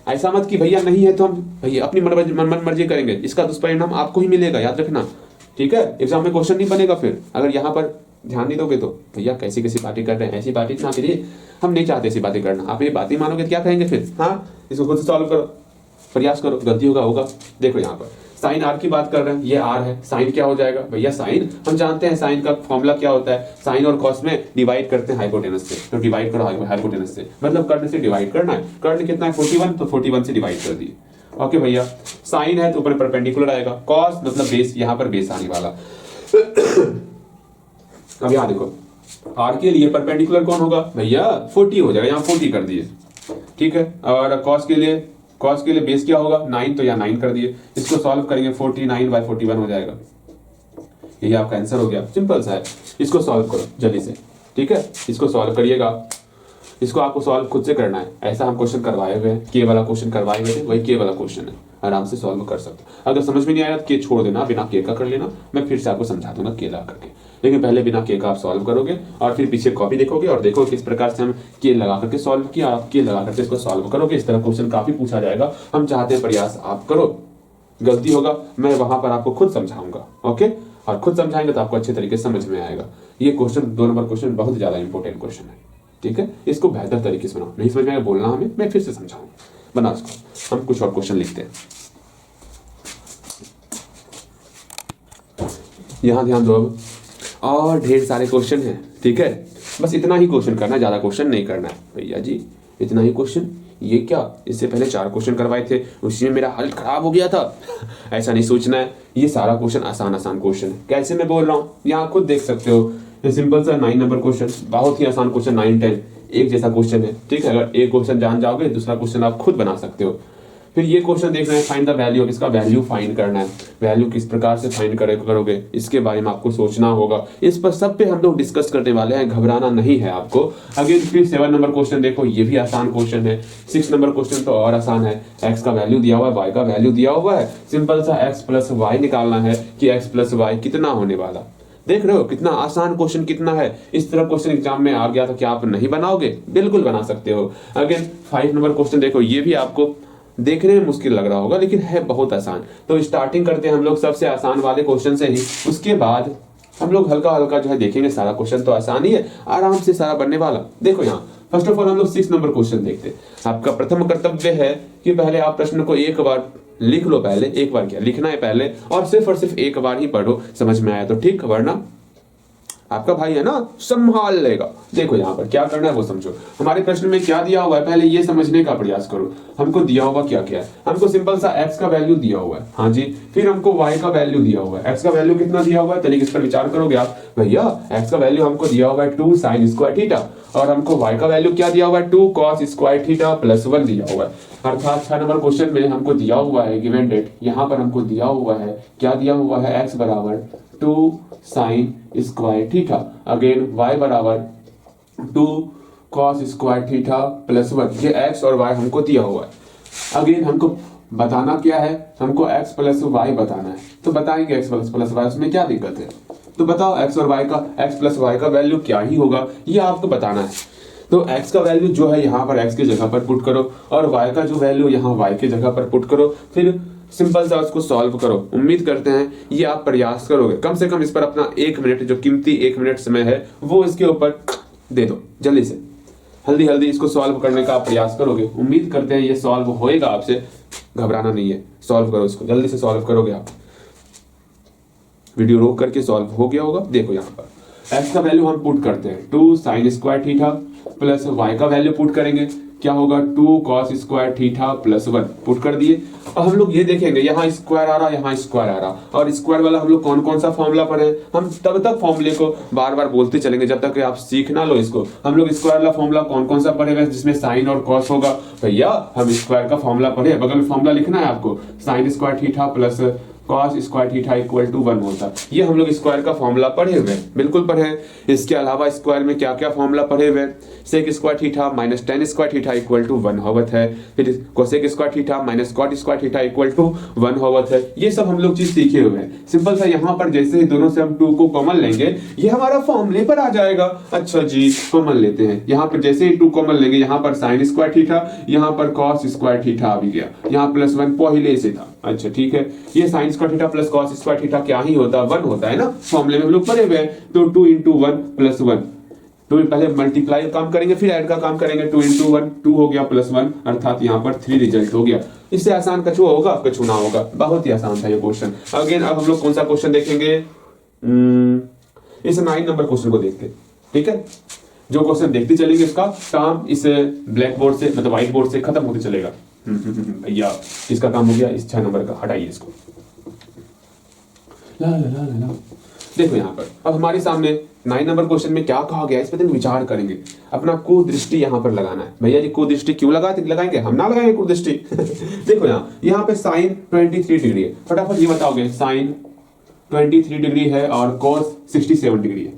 ऐसा मत कि भैया नहीं है तो हम भैया अपनी मन मर्जी करेंगे, इसका दुष्परिणाम आपको ही मिलेगा, याद रखना, ठीक है। एग्जाम में क्वेश्चन नहीं बनेगा फिर अगर यहाँ पर ध्यान नहीं दोगे तो। भैया कैसी कैसी बातें कर रहे हैं, ऐसी बातें ना करिए, हम नहीं चाहते ऐसी बातें करना। आप ये बातें मानोगे तो क्या कहेंगे फिर। हाँ, इसको खुद से सॉल्व करो, प्रयास करो, गलती होगा। देखो यहाँ पर साइन R की बात कर रहे हैं, ये R है, साइन क्या हो जाएगा भैया, साइन हम जानते हैं, साइन का फॉर्मूला क्या होता है, साइन और कॉस में डिवाइड करते हैं हाइपोटेनस से, तो डिवाइड करो हाइपोटेनस से, मतलब कर्ण से डिवाइड करना है। कर्ण कितना है 41, तो 41 से डिवाइड कर दिए। ओके भैया, साइन है तो ऊपर परपेंडिकुलर आएगा, कॉस मतलब बेस, यहाँ पर बेस आने वाला। अब यहाँ देखो R के लिए परपेंडिकुलर कौन होगा भैया, 40 हो जाएगा, यहाँ 40 कर दिए, ठीक है। और कॉस के लिए बेस क्या होगा 9, तो यहाँ 9 कर दिए। इसको सॉल्व करेंगे 49/41 हो जाएगा, यही आपका आंसर हो गया, सिंपल सा है। इसको सॉल्व करो जल्दी से, ठीक है। इसको सॉल्व करिएगा, इसको आपको सॉल्व खुद से करना है। ऐसा हम क्वेश्चन करवाए हुए हैं, के वाला क्वेश्चन करवाए हुए थे, वही के वाला क्वेश्चन है, आराम से सॉल्व कर सकते हो। अगर समझ में नहीं आया तो के छोड़ देना, बिना के का कर लेना, मैं फिर से आपको समझा दूंगा के ला करके। लेकिन पहले बिना के का आप सॉल्व करोगे और फिर पीछे कॉपी देखोगे और देखो किस प्रकार से हम के लगा करके सॉल्व किया। आप के लगा करके इसको सॉल्व करोगे, इस तरह क्वेश्चन काफी पूछा जाएगा। हम चाहते हैं प्रयास आप करो, गलती होगा मैं वहां पर आपको खुद समझाऊंगा, ओके। और खुद समझाएंगे तो आपको अच्छे तरीके से समझ में आएगा। ये क्वेश्चन 2 नंबर क्वेश्चन बहुत ज्यादा इंपॉर्टेंट क्वेश्चन है, ठीक है। इसको बेहतर तरीके से बनाओ, नहीं समझ में आएगा बोलना हमें, मैं फिर से समझाऊंगा। बना इसको, हम कुछ और क्वेश्चन लिखते हैं। यहाँ ध्यान दो, अब और ढेर सारे क्वेश्चन हैं, ठीक है। बस इतना ही क्वेश्चन करना है, ज्यादा क्वेश्चन नहीं करना है भैया जी, इतना ही क्वेश्चन। ये क्या, इससे पहले 4 क्वेश्चन करवाए थे, उसी में मेरा हल खराब हो गया था। ऐसा नहीं सोचना है, ये सारा क्वेश्चन आसान क्वेश्चन है। कैसे मैं बोल रहा हूँ यहाँ खुद देख सकते हो। ये सिंपल सा 9 नंबर क्वेश्चन, बहुत ही आसान क्वेश्चन, 9, 10 एक जैसा क्वेश्चन है, ठीक है। अगर एक क्वेश्चन जान जाओगे दूसरा क्वेश्चन आप खुद बना सकते हो। फिर ये क्वेश्चन देख रहे हैं, फाइंड द वैल्यू, इसका वैल्यू फाइंड करना है। वैल्यू किस प्रकार से फाइंड करोगे इसके बारे में आपको सोचना होगा। इस पर सब पे हम लोग डिस्कस करने वाले हैं, घबराना नहीं है आपको। अगेन फिर 7 नंबर क्वेश्चन देखो, ये भी आसान क्वेश्चन है। 6 नंबर क्वेश्चन तो और आसान है। एक्स का वैल्यू दिया हुआ है, वाई का वैल्यू दिया हुआ है, सिंपल सा एक्स प्लस वाई निकालना है कि एक्स प्लस वाई कितना होने वाला। देख रहे हो कितना आसान क्वेश्चन कितना है। इस तरह क्वेश्चन एग्जाम में आ गया तो क्या आप नहीं बनाओगे? बिल्कुल बना सकते हो। अगेन 5 नंबर क्वेश्चन देखो, ये भी आपको देखने में मुश्किल लग रहा होगा लेकिन है बहुत आसान। तो स्टार्टिंग करते हैं हम लोग सबसे आसान वाले क्वेश्चन से ही, उसके बाद हम लोग हल्का हल्का जो है देखेंगे। सारा क्वेश्चन तो आसान ही है, आराम से सारा बनने वाला। देखो यहाँ फर्स्ट ऑफ ऑल हम लोग 6 नंबर क्वेश्चन देखते हैं। आपका प्रथम कर्तव्य है कि पहले आप प्रश्न को एक बार लिख लो। पहले एक बार क्या लिखना है पहले, और सिर्फ एक बार ही पढ़ो। समझ में आया तो ठीक, वरना आपका भाई है ना संभाल लेगा। देखो यहाँ पर क्या करना है वो समझो। हमारे प्रश्न में क्या दिया हुआ है पहले ये समझने का प्रयास करो। हमको दिया हुआ क्या क्या है, हमको सिंपल सा x का वैल्यू दिया हुआ है, हाँ जी। फिर हमको y का वैल्यू दिया हुआ है। x का वैल्यू कितना दिया हुआ है, तनिक इस पर विचार करोगे आप। भैया x का वैल्यू हमको दिया हुआ है 2 sin स्क्वायर थीटा, और हमको y का वैल्यू क्या दिया हुआ है 2 cos स्क्वायर थीटा प्लस 1 दिया हुआ है। अर्थात 6 नंबर क्वेश्चन में हमको दिया हुआ है गिवन डेट, यहाँ पर हमको दिया हुआ है क्या दिया हुआ है, x बराबर 2 sin square theta, again y बराबर 2 cos स्क्वायर थीटा प्लस 1। ये x और y हमको दिया हुआ है। अगेन हमको बताना क्या है, हमको x प्लस वाई बताना है। तो बताएंगे x प्लस वाई, उसमें क्या दिक्कत है? तो बताओ x और y का, x प्लस वाई का वैल्यू क्या ही होगा ये आपको बताना है। तो x का वैल्यू जो है यहाँ पर x की जगह पर पुट करो, और y का जो वैल्यू यहाँ y की जगह पर पुट करो। फिर सिंपल सा उसको सॉल्व करो। उम्मीद करते हैं ये आप प्रयास करोगे। कम से कम इस पर अपना 1 मिनट, जो कीमती 1 मिनट समय है वो इसके ऊपर दे दो। जल्दी से हल्दी इसको सॉल्व करने का प्रयास करोगे। उम्मीद करते हैं ये सॉल्व होएगा आपसे, घबराना नहीं है। सॉल्व करो इसको, जल्दी से सॉल्व करोगे आप। वीडियो रोक करके सॉल्व हो गया होगा। देखो यहाँ पर x का वैल्यू हम पुट करते हैं 2 sin square theta plus y का वैल्यू पुट करेंगे, क्या होगा 2 cos square theta plus 1 put कर दिए। और हम लोग ये देखेंगे यहाँ स्क्वायर आ रहा, यहाँ स्क्वायर आ रहा, और स्क्वायर वाला हम लोग कौन कौन सा फॉर्मूला पढ़े हैं। हम तब तक फॉर्मूले को बार बार बोलते चलेंगे जब तक कि आप सीख ना लो इसको। हम लोग स्क्वायर वाला फॉर्मूला कौन कौन सा पढ़े हुए जिसमें साइन और कॉस होगा। भैया हम स्क्वायर का फॉर्मूला पढ़े, बगल में फॉर्मूला लिखना है आपको, sine square theta plus cos square theta equal to 1 होता। ये हम लोग स्क्वायर का फॉर्मूला पढ़े हुए हैं, बिल्कुल पढ़े हैं। इसके अलावा स्क्वायर में क्या क्या फॉर्मूला पढ़े हुए हैं, sec square theta minus tan square theta equal to 1 होवत है। फिर cosec square theta minus cot square theta equal to 1 होवत है। ये सब हम लोग चीज सीखे हुए हैं। सिंपल सा यहाँ पर जैसे ही दोनों से हम 2 को कॉमन लेंगे ये हमारा फॉर्मूले पर आ जाएगा। अच्छा जी कॉमन लेते हैं, यहाँ पर जैसे ही 2 कॉमन लेंगे, यहाँ पर साइन स्क्वायर थीटा, यहाँ पर cos स्क्वायर थीटा आ भी गया, यहाँ प्लस 1 पहले से था। अच्छा ठीक है, ये sign square theta plus cos square theta क्या ही होता है, 1 होता है ना, फॉर्मूले में हम लोग पढ़े हुए हैं। तो 2 into 1 प्लस 1, तो पहले मल्टीप्लाई का काम करेंगे फिर ऐड का काम करेंगे। 2 into 1 2 हो गया प्लस 1, अर्थात यहाँ पर 3 रिजल्ट हो गया। इससे आसान कछुआ होगा, कछुना होगा। बहुत ही आसान था ये क्वेश्चन। अगेन अब हम लोग कौन सा क्वेश्चन देखेंगे, इस 9 नंबर क्वेश्चन को देखते हैं। ठीक है, जो क्वेश्चन देखते चलेंगे इसका काम इस ब्लैक बोर्ड से, मतलब व्हाइट बोर्ड से खत्म होते चलेगा। भैया इसका काम हो गया, इस 6 नंबर का हटाइए इसको। ला ला ला ला ला। देखो यहाँ पर अब हमारे सामने 9 नंबर क्वेश्चन में क्या कहा गया, इस पर विचार करेंगे। अपना कुदृष्टि यहाँ पर लगाना है। भैया जी कुदृष्टि क्यों लगाएंगे, हम ना लगाएंगे कुदृष्टि। देखो यहाँ पे साइन 23 डिग्री है, फटाफट ये बताओगे। साइन 23 डिग्री है और कॉस 67 डिग्री है।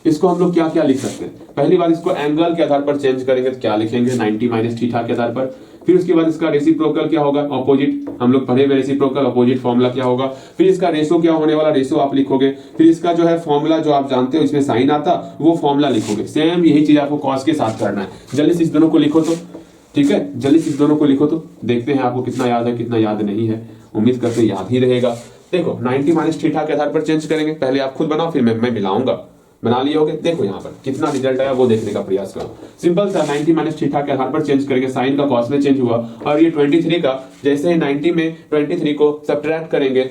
इसको हम लोग क्या क्या लिख सकते हैं, पहली बार इसको एंगल के आधार पर चेंज करेंगे तो क्या लिखेंगे 90 माइनस थीटा के आधार पर। फिर उसके बाद इसका रेसिप्रोकल क्या होगा, ऑपोजिट, हम लोग पढ़े हुए रेसिप्रोकल ऑपोजिट फॉर्मूला क्या होगा। फिर इसका रेशो क्या होने वाला, रेशो आप लिखोगे। फिर इसका जो है फॉर्मूला जो आप जानते हो इसमें साइन आता, वो फॉर्मूला लिखोगे। सेम यही चीज आपको कॉस के साथ करना है। जल्दी से इस दोनों को लिखो तो, ठीक है, जल्दी से इस दोनों को लिखो तो देखते हैं आपको कितना याद है कितना याद नहीं है। उम्मीद करते हैं याद ही रहेगा। देखो 90 माइनस थीटा के आधार पर चेंज करेंगे। पहले आप खुद बनाओ फिर मैं मिलाऊंगा। बना लिए होगे, देखो यहाँ पर कितना रिजल्ट आया वो देखने का प्रयास करो। सिंपल सा 90 माइनस थीटा के आधार पर चेंज करेंगे। साइन का कॉस में चेंज हुआ, और ये 23 का जैसे ही 90 में 23 को सब्ट्रैक्ट करेंगे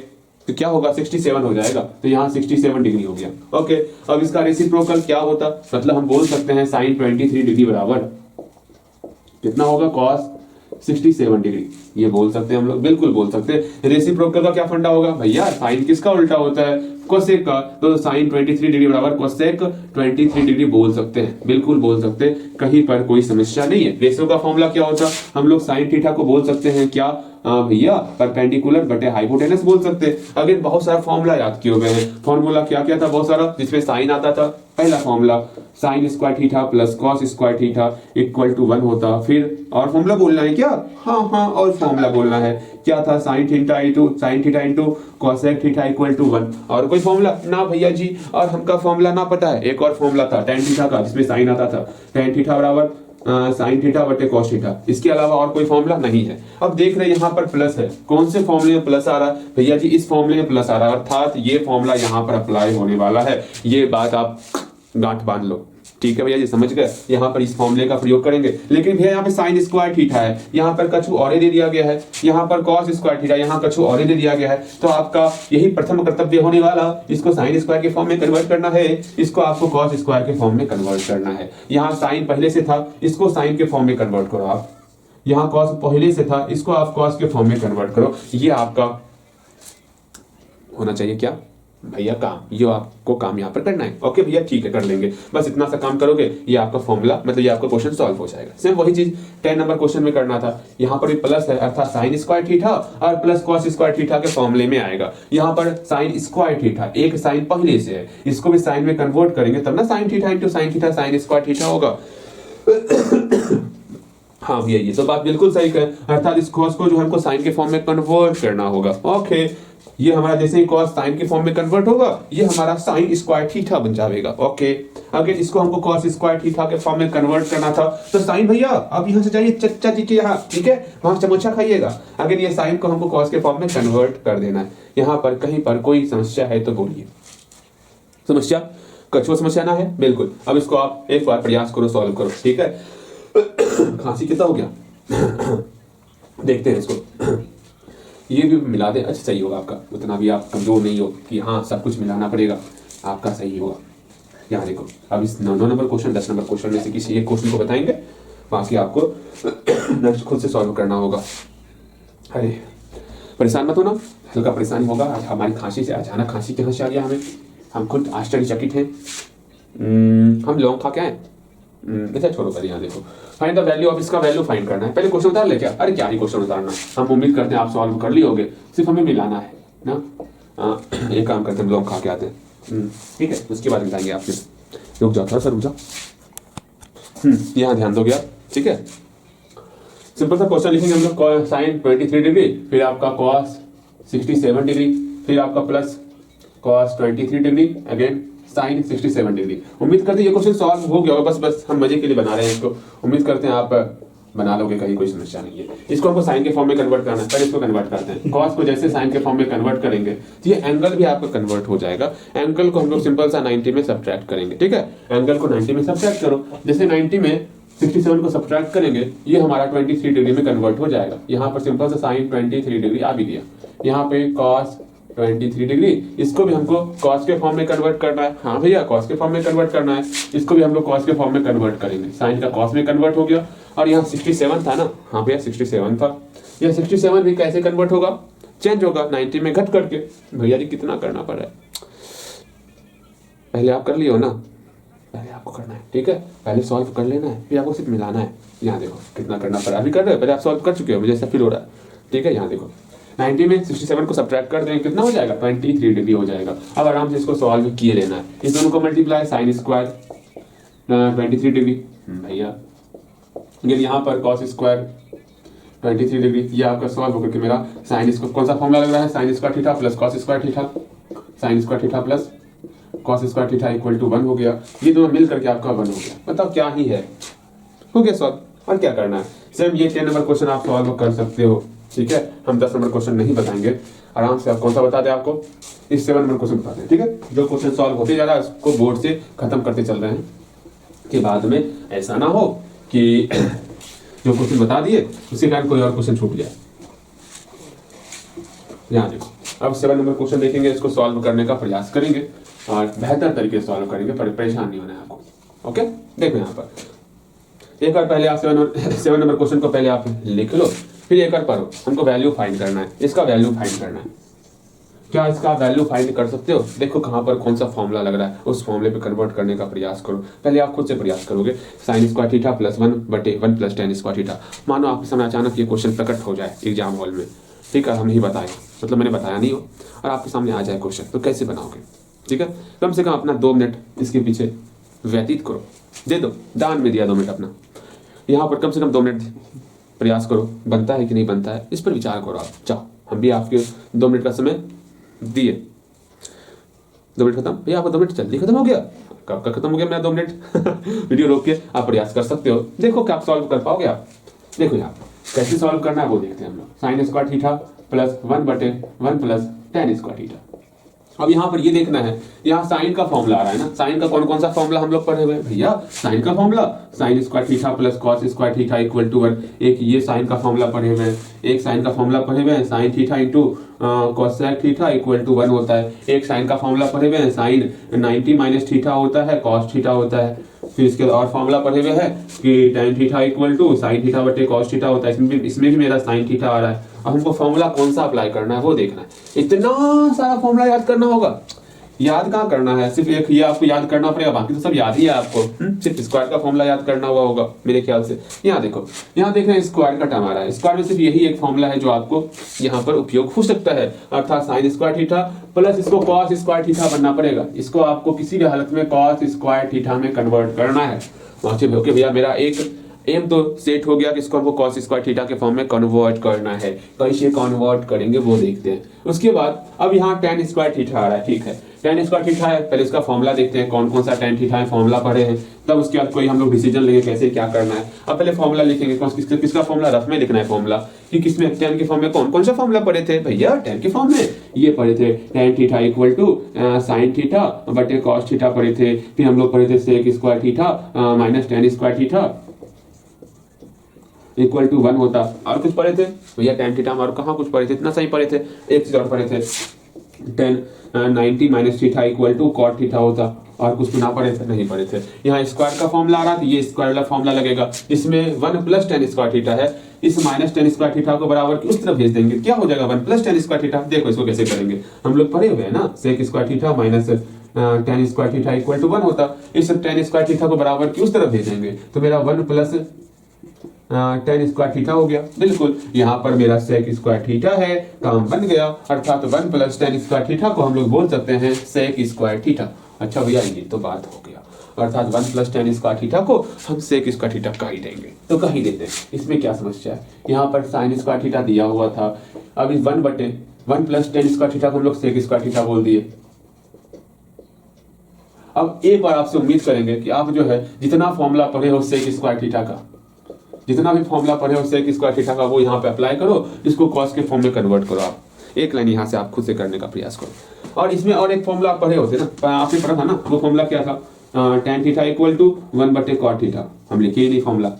तो क्या होगा 67 हो जाएगा। तो यहाँ 67 डिग्री हो गया। ओके, अब इसका रेसिप्रोकल क्या होता, मतलब हम बोल सकते हैं साइन 23 डिग्री बराबर कितना होगा, कॉस 67 डिग्री, ये बोल सकते हैं हम लोग, बिल्कुल बोल सकते हैं। रेसिप्रोकल का क्या फंडा होगा भैया, साइन किसका उल्टा होता है, कोसेक का, तो साइन 23 डिग्री बराबर कोसेक 23 डिग्री बोल सकते हैं, बिल्कुल बोल सकते हैं, कहीं पर कोई समस्या नहीं है। रेशियो का फॉर्मूला क्या होता है, हम लोग साइन थीटा को बोल सकते हैं क्या भैया, परपेंडिकुलर बटे हाइपोटेनस बोल सकते हैं। अगेन बहुत सारा फॉर्मूला याद किए हुए हैं, फॉर्मूला क्या क्या था बहुत सारा, जिसमें साइन आता था, पहला formula sine square theta plus cos square theta equal to 1 होता। फिर और फॉर्मूला बोलना है क्या, हाँ और फॉर्मूला बोलना है क्या था, sine theta into cosec theta equal to 1। और कोई फॉर्मूला ना भैया जी, और हमका फॉर्मूला ना पता है, एक और फॉर्मूला था टेन थीटा का, जिसमें साइन आता था, टेन थीटा बराबर साइन थीटा बटे कॉस थीटा, इसके अलावा और कोई फॉर्मूला नहीं है। अब देख रहे हैं यहाँ पर प्लस है, कौन से फॉर्मूले में प्लस आ रहा है भैया जी, इस फॉर्मूले में प्लस आ रहा है, अर्थात ये फॉर्मूला यहाँ पर अप्लाई होने वाला है। ये बात आप गांठ बांध लो, ठीक है भैया जी, समझ गए, यहाँ पर इस फॉर्मूले का प्रयोग करेंगे। लेकिन भैया यहाँ पे साइन स्क्वायर थीटा है, यहाँ पर कछु और दे दिया गया है, यहाँ पर कॉस स्क्वायर थीटा, यहाँ कछु और दे दिया गया है, तो आपका यही प्रथम कर्तव्य होने वाला, इसको साइन स्क्वायर के फॉर्म में कन्वर्ट करना है, इसको आपको कॉस स्क्वायर के फॉर्म में कन्वर्ट करना है। यहाँ साइन पहले से था, इसको साइन के फॉर्म में कन्वर्ट करो आप, यहाँ कॉस पहले से था, इसको आप कॉस के फॉर्म में कन्वर्ट करो। ये आपका होना चाहिए क्या भैया काम, ये आपको काम यहाँ पर करना है। ओके भैया ठीक है, कर लेंगे, बस इतना सा काम करोगे, ये आपका फॉर्मूला मतलब ये आपका क्वेश्चन सॉल्व हो जाएगा। सेम वही चीज 10 नंबर क्वेश्चन में करना था, यहाँ पर भी प्लस है, अर्थात साइन स्क्वायर थीटा और प्लस कॉस स्क्वायर थीटा के फॉर्मूले में आएगा। यहाँ पर साइन स्क्वायर थीटा, एक साइन पहले से है, इसको भी साइन में कन्वर्ट करेंगे तब ना sign theta into sine theta sine square theta होगा। हाँ भैया ये तो बात बिल्कुल सही है, अर्थात इस कॉस को जो हमको साइन के फॉर्म में कन्वर्ट करना होगा। ओके, ये हमारा जैसे ही कॉस साइन के फॉर्म में कन्वर्ट होगा, ये हमारा साइन स्क्वायर थीटा बन जाएगा। ओके, अगर इसको हमको कॉस स्क्वायर थीटा के फॉर्म में कन्वर्ट करना था, तो साइन भैया अब यहाँ से जाइए चचा जी के यहाँ, ठीक है, वहां समोसा खाइएगा। अगर ये साइन को हमको कॉस के फॉर्म में कन्वर्ट कर देना है, यहाँ पर कहीं पर कोई समस्या है तो बोलिए, समस्या कछुआ समस्या ना है, बिल्कुल। अब इसको आप एक बार प्रयास करो, सॉल्व करो, ठीक है। खांसी कितना हो गया, देखते हैं इसको, ये भी मिला दे, अच्छा सही होगा आपका, उतना भी आप कमजोर नहीं हो कि हाँ सब कुछ मिलाना पड़ेगा, आपका सही होगा। यहाँ देखो, अब इस 9 नंबर क्वेश्चन 10 नंबर क्वेश्चन में से किसी एक क्वेश्चन को बताएंगे, बाकी आपको नेक्स्ट खुद से सॉल्व करना होगा। अरे परेशान मत हो ना, हल्का परेशानी होगा, आज हमारी खांसी से अचानक खांसी कहाँ से आ गया हमें, हम खुद आश्चर्यचकित हैं। हम लौंग खा के आए, अच्छा छोड़ो पहले यहाँ देखो, फाइंड द वैल्यू ऑफ, इसका वैल्यू फाइंड करना है। पहले क्वेश्चन उतार ले क्या, अरे क्या ही क्वेश्चन उतारना, हम उम्मीद करते हैं आप सॉल्व कर लिए होगे, सिर्फ हमें मिलाना है ना। एक काम करते हैं, लौंग खा के आते हैं, ठीक है, उसके बाद मिलाएंगे आपसे। रुक जाओ थोड़ा सा, रुक जाओ, यहाँ ध्यान दोगे आप, ठीक है। सिंपल सा क्वेश्चन लिखेंगे हम लोग, साइन 23 डिग्री, फिर आपका कॉस 67 डिग्री, फिर आपका plus cos 23 degree, again sine 67 degree. उम्मीद करते हैं ये क्वेश्चन सॉल्व हो गया होगा, बस हम मजे के लिए बना रहे हैं इसको, उम्मीद करते हैं आप बना लोगे, कहीं कोई समस्या नहीं है। इसको हमको साइन के फॉर्म में कन्वर्ट करना है, पहले इसको कन्वर्ट करते हैं। कॉस को जैसे साइन के फॉर्म में कन्वर्ट करेंगे तो ये एंगल भी आपका कन्वर्ट हो जाएगा। एंगल को हम लोग सिंपल सा 90 में सब्ट्रैक्ट करेंगे, ठीक है, एंगल को 90 में सब्ट्रैक्ट करो, जैसे 90 में 67 को सब्ट्रैक्ट करेंगे, ये हमारा 23 डिग्री में कन्वर्ट हो जाएगा। यहाँ पर सिंपल सा साइन 23 डिग्री आ भी दिया, यहाँ पे कॉस 23 डिग्री, इसको भी हमको कॉस के फॉर्म में कन्वर्ट करना है। हाँ भैया कॉस के फॉर्म में कन्वर्ट करना है, इसको भी हम लोग कॉस के फॉर्म में कन्वर्ट करेंगे। साइन का कॉस में कन्वर्ट हो गया, और यहाँ 67 था ना, हाँ भैया 67 था, यह 67 भी कैसे कन्वर्ट होगा, चेंज होगा 90 में घट करके। भैया जी कितना करना पड़ रहा है, पहले आप कर लियो ना, पहले आपको करना है, ठीक है, पहले सॉल्व कर लेना है, फिर आपको सिर्फ मिलाना है। यहाँ देखो कितना करना पड़ा, अभी कर रहे हो, पहले आप सॉल्व कर चुके हो, मुझे ऐसा फील हो रहा है, ठीक है। यहाँ देखो 90 में 67 को सब्ट्रैक्ट कर देंगे, कितना हो जाएगा, 23 डिग्री हो जाएगा। अब आराम से इसको सॉल्व किए लेना है, इस दोनों को मल्टीप्लाई, साइन स्क्वायर 23 डिग्री भैया, यहाँ पर कॉस स्क्वायर 23 डिग्री, ये आपका सॉल्व होकर के मेरा साइन स्क्वायर, कौन सा फॉर्मूला लग रहा है, sine square theta plus cos square theta, sine square theta plus cos square theta equal to 1 हो गया। ये दोनों मिल करके आपका 1 हो गया, बताओ क्या ही है, हो गया सॉल्व। और क्या करना है, सेम ये 10 नंबर क्वेश्चन आप सॉल्व कर सकते हो, ठीक है। हम 10 नंबर क्वेश्चन नहीं बताएंगे, आराम से आप कौन सा बता दें आपको, इस 7 नंबर क्वेश्चन बताते हैं, ठीक है। जो क्वेश्चन सॉल्व होते जा रहा है उसको बोर्ड से खत्म करते चल रहे हैं, कि बाद में ऐसा ना हो कि जो क्वेश्चन बता दिए उसके कारण कोई और क्वेश्चन छूट जाए। यहाँ देखो, अब 7 नंबर क्वेश्चन देखेंगे, इसको सॉल्व करने का प्रयास करेंगे और बेहतर तरीके से सॉल्व करेंगे, परेशान नहीं होना है आपको। ओके, देखो यहाँ पर एक बार पहले आप 7 नंबर क्वेश्चन को पहले आप लिख लो, फिर एक बार पढ़ो। हमको वैल्यू फाइंड करना है, इसका वैल्यू फाइंड करना है। क्या इसका वैल्यू फाइंड कर सकते हो? देखो कहाँ पर कौन सा फॉर्मूला लग रहा है, उस फॉर्मूले पे कन्वर्ट करने का प्रयास करो। पहले आप खुद से प्रयास करोगे। Sign square theta plus 1/1 plus tan square theta. मानो आपके सामने अचानक ये क्वेश्चन प्रकट हो जाए एग्जाम हॉल में, ठीक है, हम नहीं बताए, मतलब मैंने बताया नहीं हो, और आपके सामने आ जाए क्वेश्चन, तो कैसे बनाओगे? ठीक है, कम से कम अपना 2 मिनट इसके पीछे व्यतीत करो, दे दो, दान में दिया 2 मिनट अपना। यहाँ पर कम से कम 2 मिनट प्रयास करो, बनता है कि नहीं बनता है, इस पर विचार करो आप। चाहो हम भी आपके 2 मिनट का समय दिए। 2 मिनट खत्म भैया, आपका 2 मिनट जल्दी खत्म हो गया। कब का खत्म हो गया मेरा 2 मिनट? वीडियो रोक के आप प्रयास कर सकते हो, देखो क्या आप सॉल्व कर पाओगे आप। देखो यहाँ कैसे सॉल्व करना है वो देखते हैं हम लोग। Sign square theta plus 1/1 plus tan square theta. अब यहाँ पर ये देखना है, यहाँ साइन का फॉर्मूला आ रहा है ना। साइन का कौन कौन सा फॉर्मूला हम लोग पढ़े हुए हैं भैया? साइन का formula sine square theta plus cos square theta equal to 1। एक ये साइन का फॉर्मूला पढ़े हुए हैं, एक साइन का फॉर्मूला पढ़े हुए हैं sine theta into cosec theta equal to 1 होता है। एक साइन का फॉर्मूला पढ़े हुए हैं साइन 90 माइनस थीटा होता है कॉस थीटा होता है। फिर इसके और फॉर्मूला पढ़े हुए हैं कि tan theta equal to sine theta बटे कॉस थीटा होता है। इसमें भी मेरा साइन थीटा आ रहा है। अब हमको फॉर्मूला कौन सा अप्लाई करना है वो देखना है। इतना सारा फॉर्मूला याद करना होगा, याद कहाँ करना है, सिर्फ एक ये आपको याद करना पड़ेगा, बाकी तो सब याद ही है आपको। सिर्फ स्क्वायर का फॉर्मूला याद करना हुआ होगा मेरे ख्याल से। यहाँ देखो, यहाँ देख रहे हैं स्क्वायर का टर्म आ रहा है। स्क्वायर में सिर्फ यही एक फॉर्मूला है जो आपको यहाँ पर उपयोग हो सकता है, अर्थात साइन स्क्वायर थीटा प्लस इसको कॉस स्क्वायर थीटा बनना पड़ेगा। इसको आपको किसी भी हालत में कॉस स्क्वायर थीटा में कन्वर्ट करना है। ओके भैया, मेरा एक एम तो सेट हो गया कि इसको हमको कॉस स्क्वायर थीटा के फॉर्म में कन्वर्ट करना है। कैसे कन्वर्ट करेंगे वो देखते हैं। उसके बाद अब यहाँ tan स्क्वायर थीटा आ रहा है, ठीक है, tan स्क्वायर थीटा है। पहले इसका फॉर्मूला देखते हैं कौन कौन सा tan थीटा है, फॉर्मूला पढ़े हैं, तब उसके बाद कोई हम लोग डिसीजन लेंगे कैसे क्या करना है। अब पहले फॉर्मूला लिखेंगे, किसका फॉर्मूला रफ में लिखना है फॉर्मूला, कि किसमें tan के फॉर्म में कौन कौन सा फॉर्मूला पढ़े थे भैया? tan के फॉर्म में ये पढ़े थे tan theta equal to sine theta बटे कॉस थीटा पढ़े थे। फिर हम लोग पढ़े थे sec square theta minus tan square theta equal to 1 होता। और कुछ पढ़े थे भैया tan थीटा में? और कहाँ कुछ पढ़े थे? इतना सही पढ़े थे। एक चीज और पढ़े थे, tan 90 minus theta equal to cot theta होता। और कुछ ना पढ़े थे? नहीं पढ़े थे। यहाँ स्क्वायर का फॉर्मूला आ रहा था, ये स्क्वायर वाला फॉर्मूला लगेगा, इसमें 1 प्लस tan स्क्वायर थीटा है, इस माइनस tan स्क्वायर थीटा को बराबर की उस तरफ भेज देंगे। क्या हो जाएगा? 1 प्लस tan स्क्वायर थीटा। देखो इसको कैसे करेंगे, हम लोग पढ़े हुए हैं ना, sec square theta minus tan square theta equal to 1 होता। इस tan स्क्वायर थीटा को बराबर की उस तरफ भेजेंगे, तो मेरा 1 प्लस tan स्क्वायर थीटा हो गया। बिल्कुल, यहाँ पर मेरा सेक स्क्वायर थीटा है, काम बन गया। अर्थात 1 प्लस tan स्क्वायर थीटा को हम लोग बोल सकते हैं सेक स्क्वायर थीटा। अच्छा भैया, ये तो बात हो गया, अर्थात 1 प्लस tan स्क्वायर थीटा को हम सेक स्क्वायर थीटा कह ही देंगे, तो कह ही देते हैं। इसमें क्या समस्या है? यहाँ पर साइन स्क्वायर थीटा दिया हुआ था, अब इस 1 प्लस tan स्क्वायर थीटा को हम लोग सेक स्क्वायर थीटा बोल दिए। अब एक बार आपसे उम्मीद करेंगे कि आप जो है जितना फॉर्मूला पढ़े हो सेक स्क्वायर थीटा का, जितना भी फॉर्मूला पढ़े हो सेक स्क्वायर थीटा का, वो यहाँ पे अप्लाई करो, इसको कॉस के फॉर्म में कन्वर्ट करो। आप एक लाइन यहाँ से आप खुद से करने का प्रयास करो। और इसमें और एक फॉर्मूला पढ़े होते ना, आपने पढ़ा था ना, वो फॉर्मूला क्या था? tan theta equal to 1/cot theta. हम लिखे ही नहीं फॉर्मूला।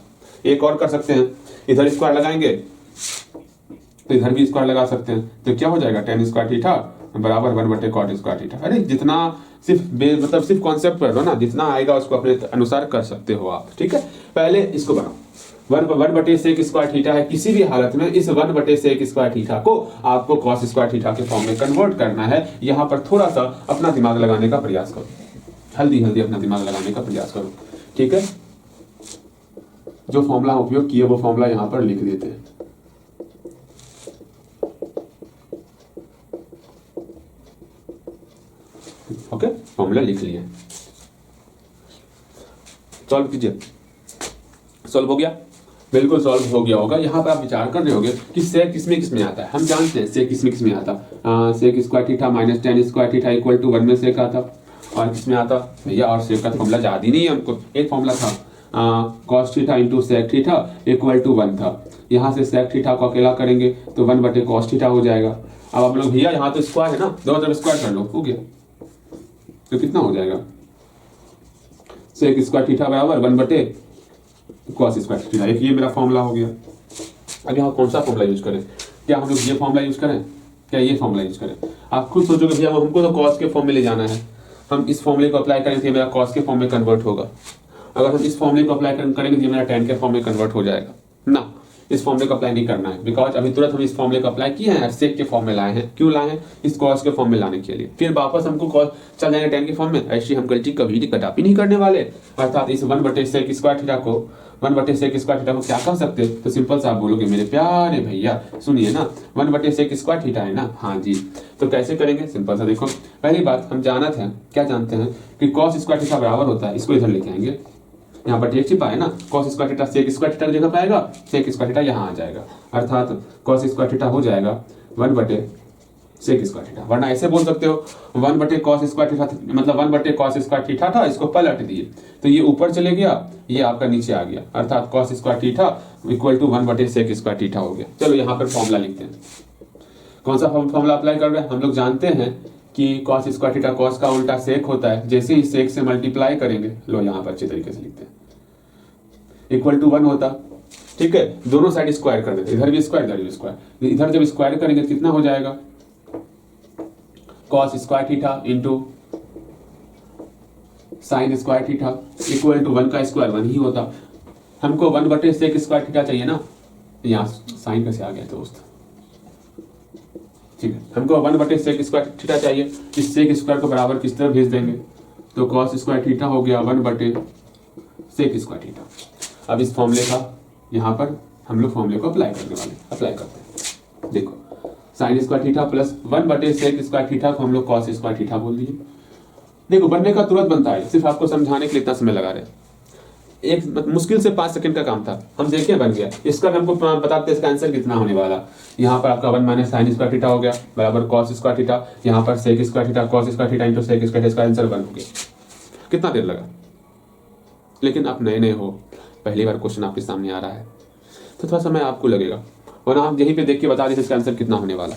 एक और कर सकते हैं, इधर स्क्वायर लगाएंगे तो इधर भी स्क्वायर लगा सकते हैं, तो क्या हो जाएगा? tan स्क्वायर थीटा बराबर 1/cot स्क्वायर थीटा। अरे जितना मतलब सिर्फ कॉन्सेप्ट पढ़ लो ना, जितना आएगा उसको अपने अनुसार कर सकते हो आप। ठीक है, पहले इसको बनाओ। 1 सेक स्क्वायर थीटा है, किसी भी हालत में इस 1 सेक स्क्वायर थीटा को आपको कॉस स्क्वायर थीटा के फॉर्म में कन्वर्ट करना है। यहाँ पर थोड़ा सा अपना दिमाग लगाने का प्रयास करो, जल्दी अपना दिमाग लगाने का प्रयास करो। ठीक है, जो फॉर्मूला उपयोग किए वो फॉर्मूला यहाँ पर लिख देते हैं। ओके, फॉर्मूला लिख लिए, सॉल्व कीजिए। सॉल्व हो गया? बिल्कुल सॉल्व हो गया होगा। यहाँ पर आप विचार कर रहे होगे कि सेक किसमें किसमें आता है। हम जानते हैं सेक किसमें किसमें आता है। Sec square theta minus tan square theta equal to 1 में सेक आता। और किसमें आता भैया? और सेक का फॉर्मूला याद ही नहीं है हमको। एक फॉर्मूला था cos theta into sec theta equal to 1 था। यहाँ से सेक थीटा को अकेला करेंगे तो 1/cos थीटा हो जाएगा। अब आप लोग भैया यहाँ तो स्क्वायर है ना, दोनों तरफ स्क्वायर कर लो, हो गया। तो कितना हो जाएगा? सेक स्क्वायर थीटा बराबर 1/cos स्क्वायर थीटा। एक ये मेरा फॉर्मूला हो गया। अब यहाँ कौन सा फॉर्मूला यूज करें? क्या हम लोग ये फॉर्मूला यूज करें, क्या ये फॉर्मूला यूज करें? आप खुद सोचोगे भैया हमको तो कॉस के फॉर्म में ले जाना है, हम इस फॉर्मूले को अप्लाई करें तो मेरा कॉस के फॉर्म में कन्वर्ट होगा। अगर हम इस फॉर्मूले को अप्लाई करेंगे तो ये मेरा tan के फॉर्म में कन्वर्ट हो जाएगा ना, इस फॉर्मूले को अप्लाई नहीं करना है, बिकॉज अभी तुरंत हम इस फॉर्मूले को अप्लाई किए हैं, सेक के फॉर्म में लाए हैं। क्यों लाए हैं? इस कॉस के फॉर्म में लाने के लिए। फिर वापस हमको कॉस चल जाएंगे tan के फॉर्म में, ऐसी हम गलती कभी भी कदापि नहीं करने वाले। अर्थात इस 1/sec स्क्वायर थीटा को 1/sec स्क्वायर थीटा को क्या कह सकते हो? तो सिंपल सा आप बोलोगे मेरे प्यारे भैया सुनिए ना, 1/sec स्क्वायर थीटा है ना, हाँ जी। तो कैसे करेंगे? सिंपल सा देखो, पहली बात हम जाना था, क्या जानते हैं कि कॉस स्क्वायर थीटा बराबर होता है, इसको इधर लेके आएंगे, यहाँ पर टेक छिपा है ना, cos square theta sec square theta की जगह पे आएगा, sec स्क्वायर थीटा यहाँ आ जाएगा, अर्थात cos स्क्वायर थीटा हो जाएगा 1/sec स्क्वायर थीटा। वरना ऐसे बोल सकते हो 1/cos स्क्वायर थीटा, मतलब 1/cos स्क्वायर थीटा था, इसको पलट दिए तो ये ऊपर चले गया, ये आपका नीचे आ गया, अर्थात cos square theta equal to 1/sec square theta हो गया। चलो यहाँ पर फॉर्मूला लिखते हैं। कौन सा फॉर्मूला अप्लाई कर रहे हैं? हम लोग जानते हैं कि cos स्क्वायर थीटा cos का उल्टा sec होता है, जैसे ही sec से मल्टीप्लाई करेंगे, लो यहाँ पर अच्छे तरीके से लिखते हैं, इक्वल टू 1 होता, ठीक है, दोनों साइड स्क्वायर कर देते, इधर भी स्क्वायर इधर भी स्क्वायर, इधर जब स्क्वायर करेंगे तो कितना हो जाएगा? cos square theta into sine square theta equal to 1 का स्क्वायर 1 ही होता। हमको 1/sec स्क्वायर थीटा चाहिए ना, यहाँ साइन कैसे आ गया दोस्त, ठीक है, हमको 1/sec स्क्वायर थीटा चाहिए, इस sec स्क्वायर को बराबर किस तरफ भेज देंगे, तो cos स्क्वायर थीटा हो गया 1/sec स्क्वायर थीटा। अब इस फॉर्मूले का यहाँ पर हम लोग फॉर्मूले को अप्लाई करने वाले, अप्लाई करते हैं। देखो sign square theta plus 1/sec square theta को हम लोग cos स्क्वायर थीटा बोल दिए। देखो बनने का तुरंत बनता है, सिर्फ आपको समझाने के लिए इतना समय लगा रहे हैं, एक मुश्किल से 5 सेकंड का काम था, हम देखें बन गया। इसका हमको बताते हैं इसका आंसर कितना होने वाला। यहाँ पर आपका 1 - sin स्क्वायर थीटा हो गया बराबर cos स्क्वायर थीटा, यहाँ पर sec square theta cos square theta into sec square, इसका आंसर 1 हो गया। कितना देर लगा? लेकिन आप नए नए हो, पहली बार क्वेश्चन आपके सामने आ रहा है तो थोड़ा समय आपको लगेगा, वरना आप यहीं पे देख के बता दें इसका आंसर कितना होने वाला।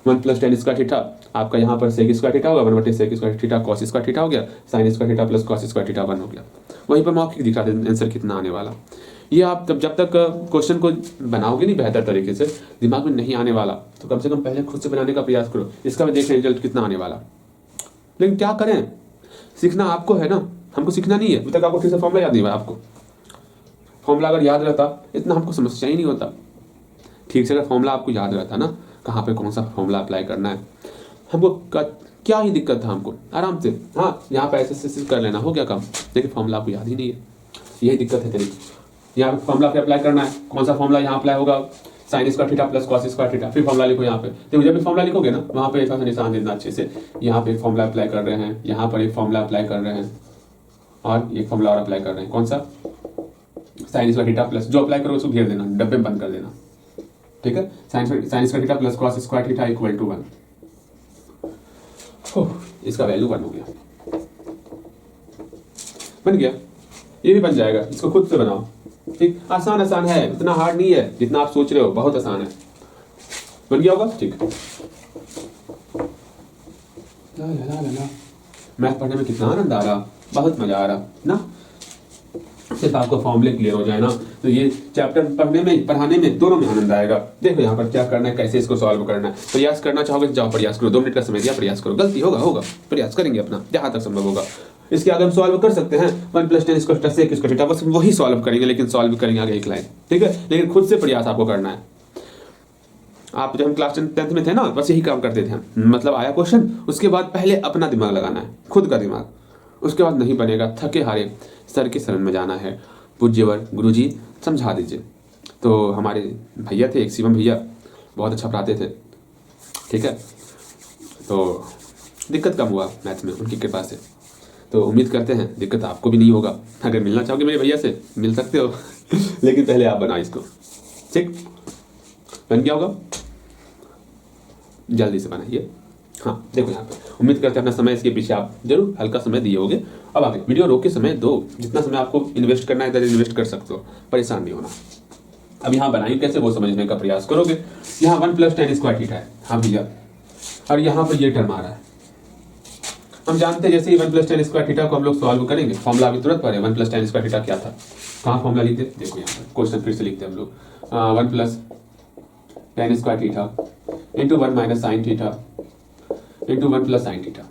1 + tan स्क्वायर थीटा आपका यहाँ पर sec स्क्वायर थीटा होगा, 1/sec square theta cos square theta हो गया, sin square theta plus cos square theta 1 हो गया। वहीं पर मौखिक दिखा दें आंसर कितना आने वाला। ये आप जब तक क्वेश्चन को बनाओगे नहीं बेहतर तरीके से, दिमाग में नहीं आने वाला, तो कम से कम पहले खुद से बनाने का प्रयास करो, इसका भी देखें रिजल्ट कितना आने वाला। लेकिन क्या करें, सीखना आपको है ना, हमको सीखना नहीं है। अभी तक आपको ठीक से फॉर्मूला याद नहीं हुआ, आपको फॉर्मूला अगर याद रहता इतना हमको समस्या ही नहीं होता। ठीक से अगर फॉर्मूला आपको याद रहता ना, कहाँ पे कौन सा फॉर्मूला अप्लाई करना है, हमको क्या ही दिक्कत था, हमको आराम से हाँ यहाँ पे ऐसे कर लेना, हो गया काम। लेकिन फॉर्मूला आपको याद ही नहीं है, यही दिक्कत है तेरी। यहाँ पे फॉर्मूला पे अप्लाई करना है, कौन सा फॉर्मूला यहाँ अप्लाई होगा? Sign square theta plus cos square theta, फिर फॉर्मूला लिखो यहाँ पे। तो जब भी फॉर्मूला लिखोगे ना, वहाँ पे ऐसा निशान देना अच्छे से, यहाँ पे एक फॉर्मूला अप्लाई कर रहे हैं, यहाँ पर एक फॉर्मूला अप्लाई कर रहे हैं, और एक फॉर्मूला और अप्लाई कर रहे हैं। कौन सा? साइन स्क्वायर थीटा प्लस, जो अप्लाई करो उसको घेर देना, डब्बे में बंद कर देना, ठीक है। Sine square theta plus cos square theta equal to 1, इसका वैल्यू 1 हो गया, बन गया। ये भी बन जाएगा, इसको खुद से बनाओ, ठीक। आसान है, इतना हार्ड नहीं है जितना आप सोच रहे हो, बहुत आसान है। बन गया होगा, ठीक। मैथ पढ़ने में कितना आनंद आ रहा, बहुत मजा आ रहा ना। सिर्फ आपको फॉर्मूले क्लियर हो जाए ना, तो ये चैप्टर पढ़ाने में दोनों में आनंद आएगा। देखो यहाँ पर क्या करना है, कैसे इसको सॉल्व करना है। प्रयास करना चाहोगे जाओ प्रयास करो, 2 मिनट का समय दिया, प्रयास करो। गलती होगा, प्रयास करेंगे अपना जहां तक संभव होगा। इसके आगे हम सॉल्व कर सकते हैं 1 + tan square sec square theta, बस वही सॉल्व करेंगे, लेकिन सॉल्व करेंगे आगे एक लाइन, ठीक है। लेकिन खुद से प्रयास आपको करना है। आप जब हम क्लास 10th में थे ना, बस यही काम करते थे हम, मतलब आया क्वेश्चन, उसके बाद पहले अपना दिमाग लगाना है, खुद का दिमाग, उसके बाद नहीं बनेगा, थके हारे सर के शरण में जाना है। पूज्यवर गुरुजी समझा दीजिए। तो हमारे भैया थे एक शिवम भैया, बहुत अच्छा पढ़ाते थे, ठीक है। तो दिक्कत कम हुआ मैथ में उनकी कृपा से, तो उम्मीद करते हैं दिक्कत आपको भी नहीं होगा। अगर मिलना चाहोगे मेरे भैया से मिल सकते हो लेकिन पहले आप बनाओ इसको, ठीक। बन गया होगा, जल्दी से बनाइए। हाँ देखो यहाँ पे उम्मीद करते हैं अपना समय इसके पीछे आप जरूर हल्का समय दिए होगे। अब आगे वीडियो रोक के समय दो, जितना समय आपको इन्वेस्ट करना है इधर इन्वेस्ट कर सकते हो, परेशान नहीं होना। अब यहाँ बनाएंगे कैसे वो समझने का प्रयास करोगे। यहाँ 1 + tan स्क्वायर थीटा है, हाँ भैया, और यहाँ पर ये टर्म आ रहा है। हम जानते हैं जैसे ही 1 + tan स्क्वायर थीटा को हम लोग सॉल्व करेंगे, फॉर्मूला अभी तुरंत पढ़े 1 + tan स्क्वायर थीटा क्या था, कहाँ फॉर्मूला लिखते, देखो यहाँ पर क्वेश्चन फिर से लिखते हैं हम लोग 1 + tan square theta into 1 - sin theta into 1 + sin theta.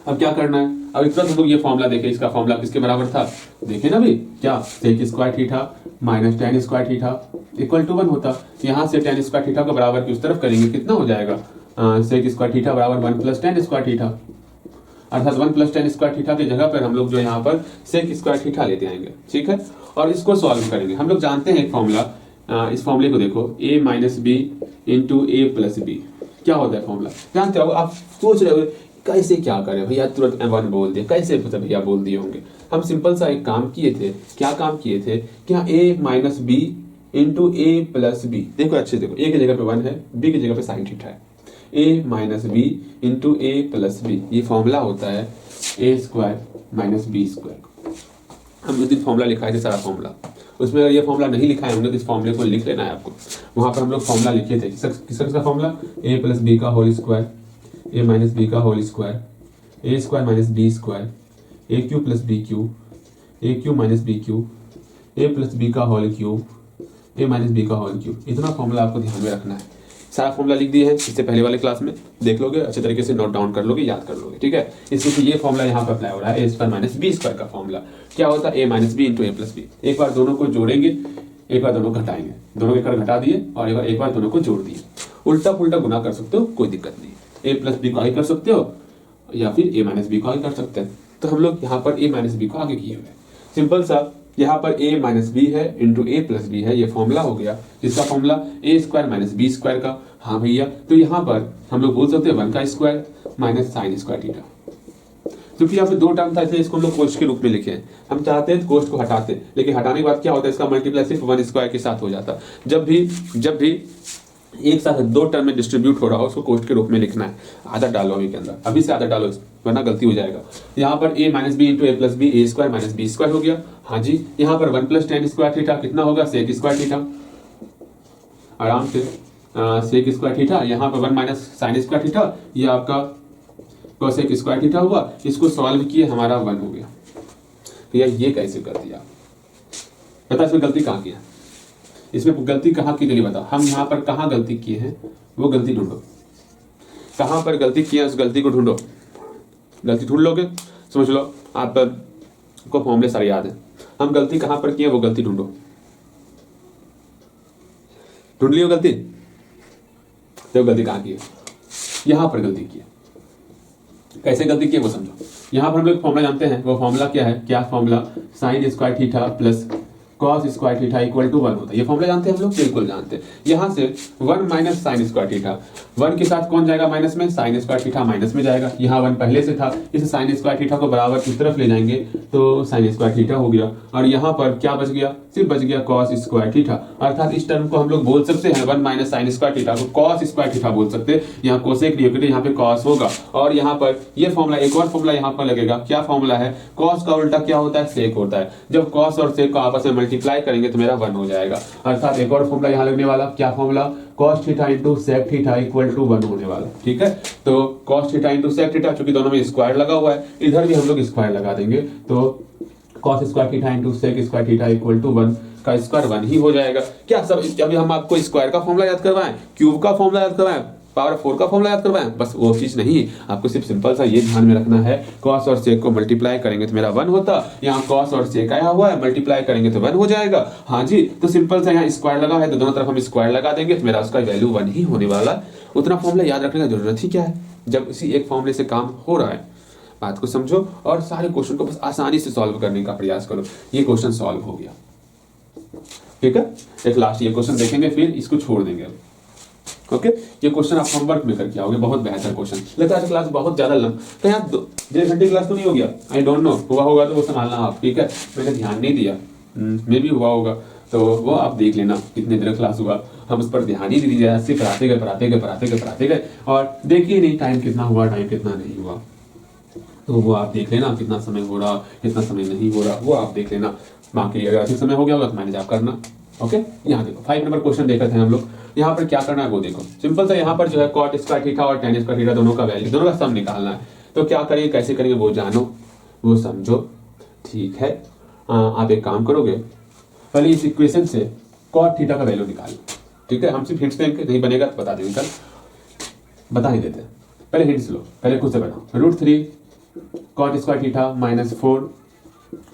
अब क्या करना है, अब एक हम लोग ये फॉर्मूला देखें, इसका फॉर्मूला किसके बराबर था, देखे ना भाई, क्या sec square theta minus tan square theta equal to 1 होता। यहाँ से टेन स्क्वायर थीटा को बराबर की उस तरफ करेंगे, कितना हो जाएगा, सेक स्क्वायर थीटा बराबर 1 प्लस टेन स्क्वायर थीटा, अर्थात 1 प्लस टेन स्क्वायर थीटा की जगह पर हम लोग जो यहाँ पर सेक स्क्वायर थीटा लेते आएंगे, ठीक है। और इसको सॉल्व करेंगे। हम लोग जानते हैं एक फॉर्मूला, इस फॉर्मूले को देखो, a minus B into A plus B, क्या होता है फॉर्मूला, जानते हो। आप सोच रहे हो कैसे क्या करें भैया, तुरंत वन बोल दिए, कैसे भैया बोल दिए होंगे। हम सिंपल सा एक काम किए थे, क्या काम किए थे कि यहाँ a minus B into A plus b, देखो अच्छे देखो, a की जगह पे 1 है, b की जगह पे साइन थीटा है, a minus B into A plus b, ये फॉर्मूला होता है a square minus b square. हम उस दिन फॉर्मूला लिखाए थे सारा फॉर्मूला, उसमें अगर ये फॉर्मूला नहीं लिखाए होंगे तो इस फॉर्मूले को लिख लेना है आपको। वहां पर हम लोग फॉर्मूला लिखे थे, किसका फॉर्मूला, a प्लस बी का whole square, a minus b का whole square, a square minus b square, a cube plus b cube, a cube minus b cube, a plus b का whole cube, a minus b का whole cube. इतना formula आपको ध्यान में रखना है। सारा फॉर्मूला लिख दिए हैं, इससे पहले वाले क्लास में देख लोगे, अच्छे तरीके से नोट डाउन कर लोगे, याद कर लोगे, ठीक है। इसलिए ये फॉर्मूला यहाँ पर अप्लाई हो रहा है, ए स्क्वायर माइनस बी स्क्वायर का फॉर्मूला क्या होता है, ए माइनस बी इंटू ए प्लस बी। एक बार दोनों को जोड़ेंगे, एक बार दोनों घटाएंगे, दोनों के कर घटा दिए और एक बार दोनों को जोड़ दिए। उल्टा पुल्टा गुना कर सकते हो, कोई दिक्कत नहीं, ए प्लस बी को आगे कर सकते हो या फिर ए माइनस बी को आगे कर सकते हैं। तो हम लोग यहाँ पर ए माइनस बी को आगे किए हुए, सिंपल सा। यहाँ पर a माइनस बी है इंटू ए प्लस बी है, ये फॉर्मूला हो गया, जिसका फॉर्मूला ए स्क्वायर माइनस बी स्क्वायर का। हाँ भैया, तो यहाँ पर हम लोग बोल सकते हैं 1 का square minus sign square theta, क्योंकि यहाँ पे 2 टर्म था इसलिए इसको हम लोग कोष्ट के रूप में लिखे हैं। हम चाहते हैं कोष्ट को हटाते, लेकिन हटाने के बाद क्या होता है, इसका मल्टीप्लाई सिर्फ 1 स्क्वायर के साथ हो जाता। जब भी एक साथ 2 टर्म में डिस्ट्रीब्यूट हो रहा हो, उसको कोष्ट के रूप में लिखना है। आदत डालो अभी के अंदर, अभी से आदत डालो, वरना गलती हो जाएगा। यहाँ पर a minus B into A plus b, a square minus b square हो गया। हाँ जी, यहाँ पर 1 प्लस टेन स्क्वायर थीटा कितना होगा, सेक स्क्वायर थीटा, आराम से सेक स्क्वायर थीटा। यहाँ पर 1 माइनस साइन स्क्वायर थीटा, ये आपका कोसेक स्क्वायर थीटा हुआ। इसको सॉल्व किए, हमारा 1 हो गया। भैया ये कैसे कर दिया, पता इसमें गलती कहाँ किया, इसमें गलती कहाँ की नहीं बताओ। हम यहाँ पर कहाँ गलती किए हैं वो गलती ढूंढो, कहाँ पर गलती किया उस गलती को ढूंढो। गलती ढूंढ लोगे, समझ लो आप को फॉर्मूले सारे याद है। हम गलती कहाँ पर किए वो गलती ढूंढो, ढूंढ लियो गलती, तो गलती कहाँ की है, यहाँ पर गलती की है। कैसे गलती की है वो समझो। यहाँ पर हम लोग फॉर्मूला जानते हैं, वो फॉर्मूला क्या है, क्या formula, sine square theta plus cos square theta equal to 1 होता है। ये फॉर्मूला जानते हैं हम लोग, बिल्कुल जानते हैं। यहाँ से 1 माइनस साइन स्क्वायर थीटा, 1 के साथ कौन जाएगा माइनस में, साइन स्क्वायर थीटा माइनस में जाएगा। यहाँ 1 पहले से था, इस साइन स्क्वायर थीटा को बराबर की तरफ ले जाएंगे तो साइन स्क्वायर थीटा हो गया। और यहाँ पर क्या बच गया, सिर्फ बच गया कॉस स्क्वायर थीटा। अर्थात इस टर्म को हम लोग बोल सकते हैं 1 माइनस साइन स्क्वायर थीटा को कॉस स्क्वायर थीटा बोल सकते हैं। यहाँ कोसेक नहीं होगा, यहाँ पे कॉस होगा। और यहाँ पर ये फॉर्मूला, एक और फॉर्मूला यहाँ पर लगेगा, क्या फॉर्मूला है, कॉस का उल्टा क्या होता है, सेक होता है। जब कॉस और सेक को आपस में मल्टीप्लाई करेंगे तो मेरा 1 हो जाएगा। अर्थात एक और फॉर्मूला यहाँ लगने वाला, क्या formula, cos theta into sec theta equal to 1 होने वाला, ठीक है। तो cos theta into sec theta, चूंकि दोनों में स्क्वायर लगा हुआ है, इधर भी हम लोग स्क्वायर लगा देंगे, तो cos square theta into sec square theta equal to 1 का स्क्वायर 1 ही हो जाएगा। क्या सब अभी हम आपको स्क्वायर का फॉर्मूला याद करवाएं, क्यूब का फॉर्मूला याद करवाएं, पावर 4 का फॉर्मूला याद करवाएं, बस वो चीज नहीं। आपको सिर्फ सिंपल सा ये ध्यान में रखना है, cos और sec को मल्टीप्लाई करेंगे तो मेरा 1 होता, यहाँ cos और sec आया हुआ है, मल्टीप्लाई करेंगे तो 1 हो जाएगा। हाँ जी, तो सिंपल सा यहाँ स्क्वायर लगा है तो दोनों तरफ हम स्क्वायर लगा देंगे तो मेरा उसका वैल्यू 1 ही होने वाला। उतना फॉर्मूला याद रखने का जरूरत ही क्या है, जब इसी एक फॉर्मूले से काम हो रहा है। बात को समझो और सारे क्वेश्चन को बस आसानी से सॉल्व करने का प्रयास करो। ये क्वेश्चन सॉल्व हो गया, ठीक है। एक लास्ट ये क्वेश्चन देखेंगे, फिर इसको छोड़ देंगे। ओके, ये क्वेश्चन आप होमवर्क में करके आओगे, बहुत बेहतर क्वेश्चन लगता है। क्लास बहुत ज्यादा लंबा, तो यहाँ 1.5 घंटे क्लास तो नहीं हो गया, आई डोंट नो, हुआ होगा तो वो संभालना आप, ठीक है। मैंने ध्यान नहीं दिया, मे भी हुआ होगा, तो वो आप देख लेना कितने देर क्लास हुआ। हम उस पर ध्यान ही नहीं दिया, सिर्फ पढ़ाते गए और देखिए नहीं टाइम कितना हुआ, टाइम कितना नहीं हुआ, तो वो आप देख लेना, कितना समय हो रहा, कितना समय नहीं हो रहा, वो आप देख लेना। बाकी अगर अधिक समय हो गया होगा तो मैनेज आप करना। ओके, यहाँ देखो 5 नंबर क्वेश्चन देखते हैं हम लोग। यहाँ पर क्या करना है वो देखो, सिंपल सा। यहाँ पर जो है cot स्क्वायर थीटा और tan स्क्वायर थीटा दोनों का वैल्यू, दोनों का सम निकालना है। तो क्या करेंगे, कैसे करेंगे वो जानो, वो समझो, ठीक है। आप एक काम करोगे, पहले इस इक्वेशन से cot थीटा का वैल्यू निकालो, ठीक है। हम सिर्फ हिंट्स देंगे, नहीं बनेगा तो बता देंगे, कल बता ही देते हैं। पहले हिंट्स लो, पहले खुद से बनाओ। √3 cot square theta minus 4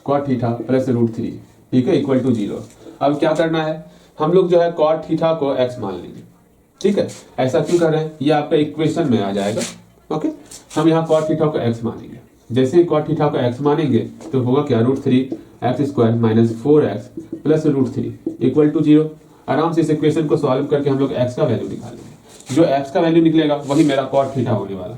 cot theta plus √3, ठीक है, इक्वल टू 0। अब क्या करना है, हम लोग जो है कॉट थीटा को x मान लेंगे, ठीक है। ऐसा क्यों कर रहे हैं, ये आपका इक्वेशन में आ जाएगा, ओके। हम यहाँ कॉट थीटा को x मानेंगे, जैसे ही कॉट थीटा को x मानेंगे तो होगा क्या, √3 x square minus 4x plus √3 equal to 0। आराम से इस इक्वेशन को सॉल्व करके हम लोग x का वैल्यू निकालेंगे, जो x का वैल्यू निकलेगा वही मेरा कॉट थीटा होने वाला,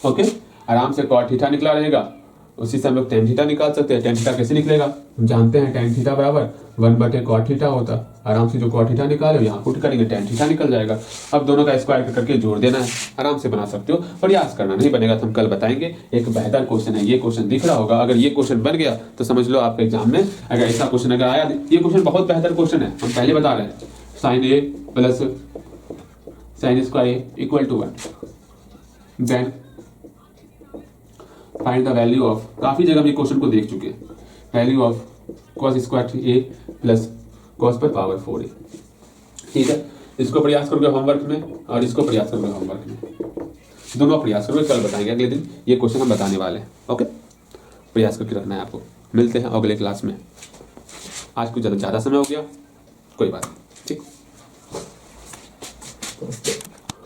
ओके। आराम से कॉट थीटा निकला रहेगा, उसी से हम लोग टेन थीटा निकाल सकते हैं। टेन थीटा कैसे निकलेगा, हम जानते हैं टेन थीटा बराबर 1/cot थीटा होता। आराम से जो कॉट थीटा निकाले यहाँ पुट करेंगे, टेन थीटा निकल जाएगा। अब दोनों का स्क्वायर करके जोड़ देना है, आराम से बना सकते हो, प्रयास करना, नहीं बनेगा तो हम कल बताएंगे। एक बेहतर क्वेश्चन है, ये क्वेश्चन दिख रहा होगा, अगर ये क्वेश्चन बन गया तो समझ लो आपके एग्जाम में अगर ऐसा क्वेश्चन अगर आया, ये क्वेश्चन बहुत बेहतर क्वेश्चन है, हम पहले बता रहे हैं। Sine a plus sine square equal to 1, then find the value of, काफी जगह हम ये क्वेश्चन को देख चुके हैं, value of cos square a plus cos पर पावर 4a, ठीक है। इसको प्रयास करोगे होमवर्क में और इसको प्रयास करोगे होमवर्क में, दोनों प्रयास करोगे, कल बताएंगे, अगले दिन ये क्वेश्चन हम बताने वाले हैं, ओके। प्रयास करके रखना है आपको। मिलते हैं अगले क्लास में, आज कुछ ज़्यादा समय हो गया, कोई बात नहीं, ठीक।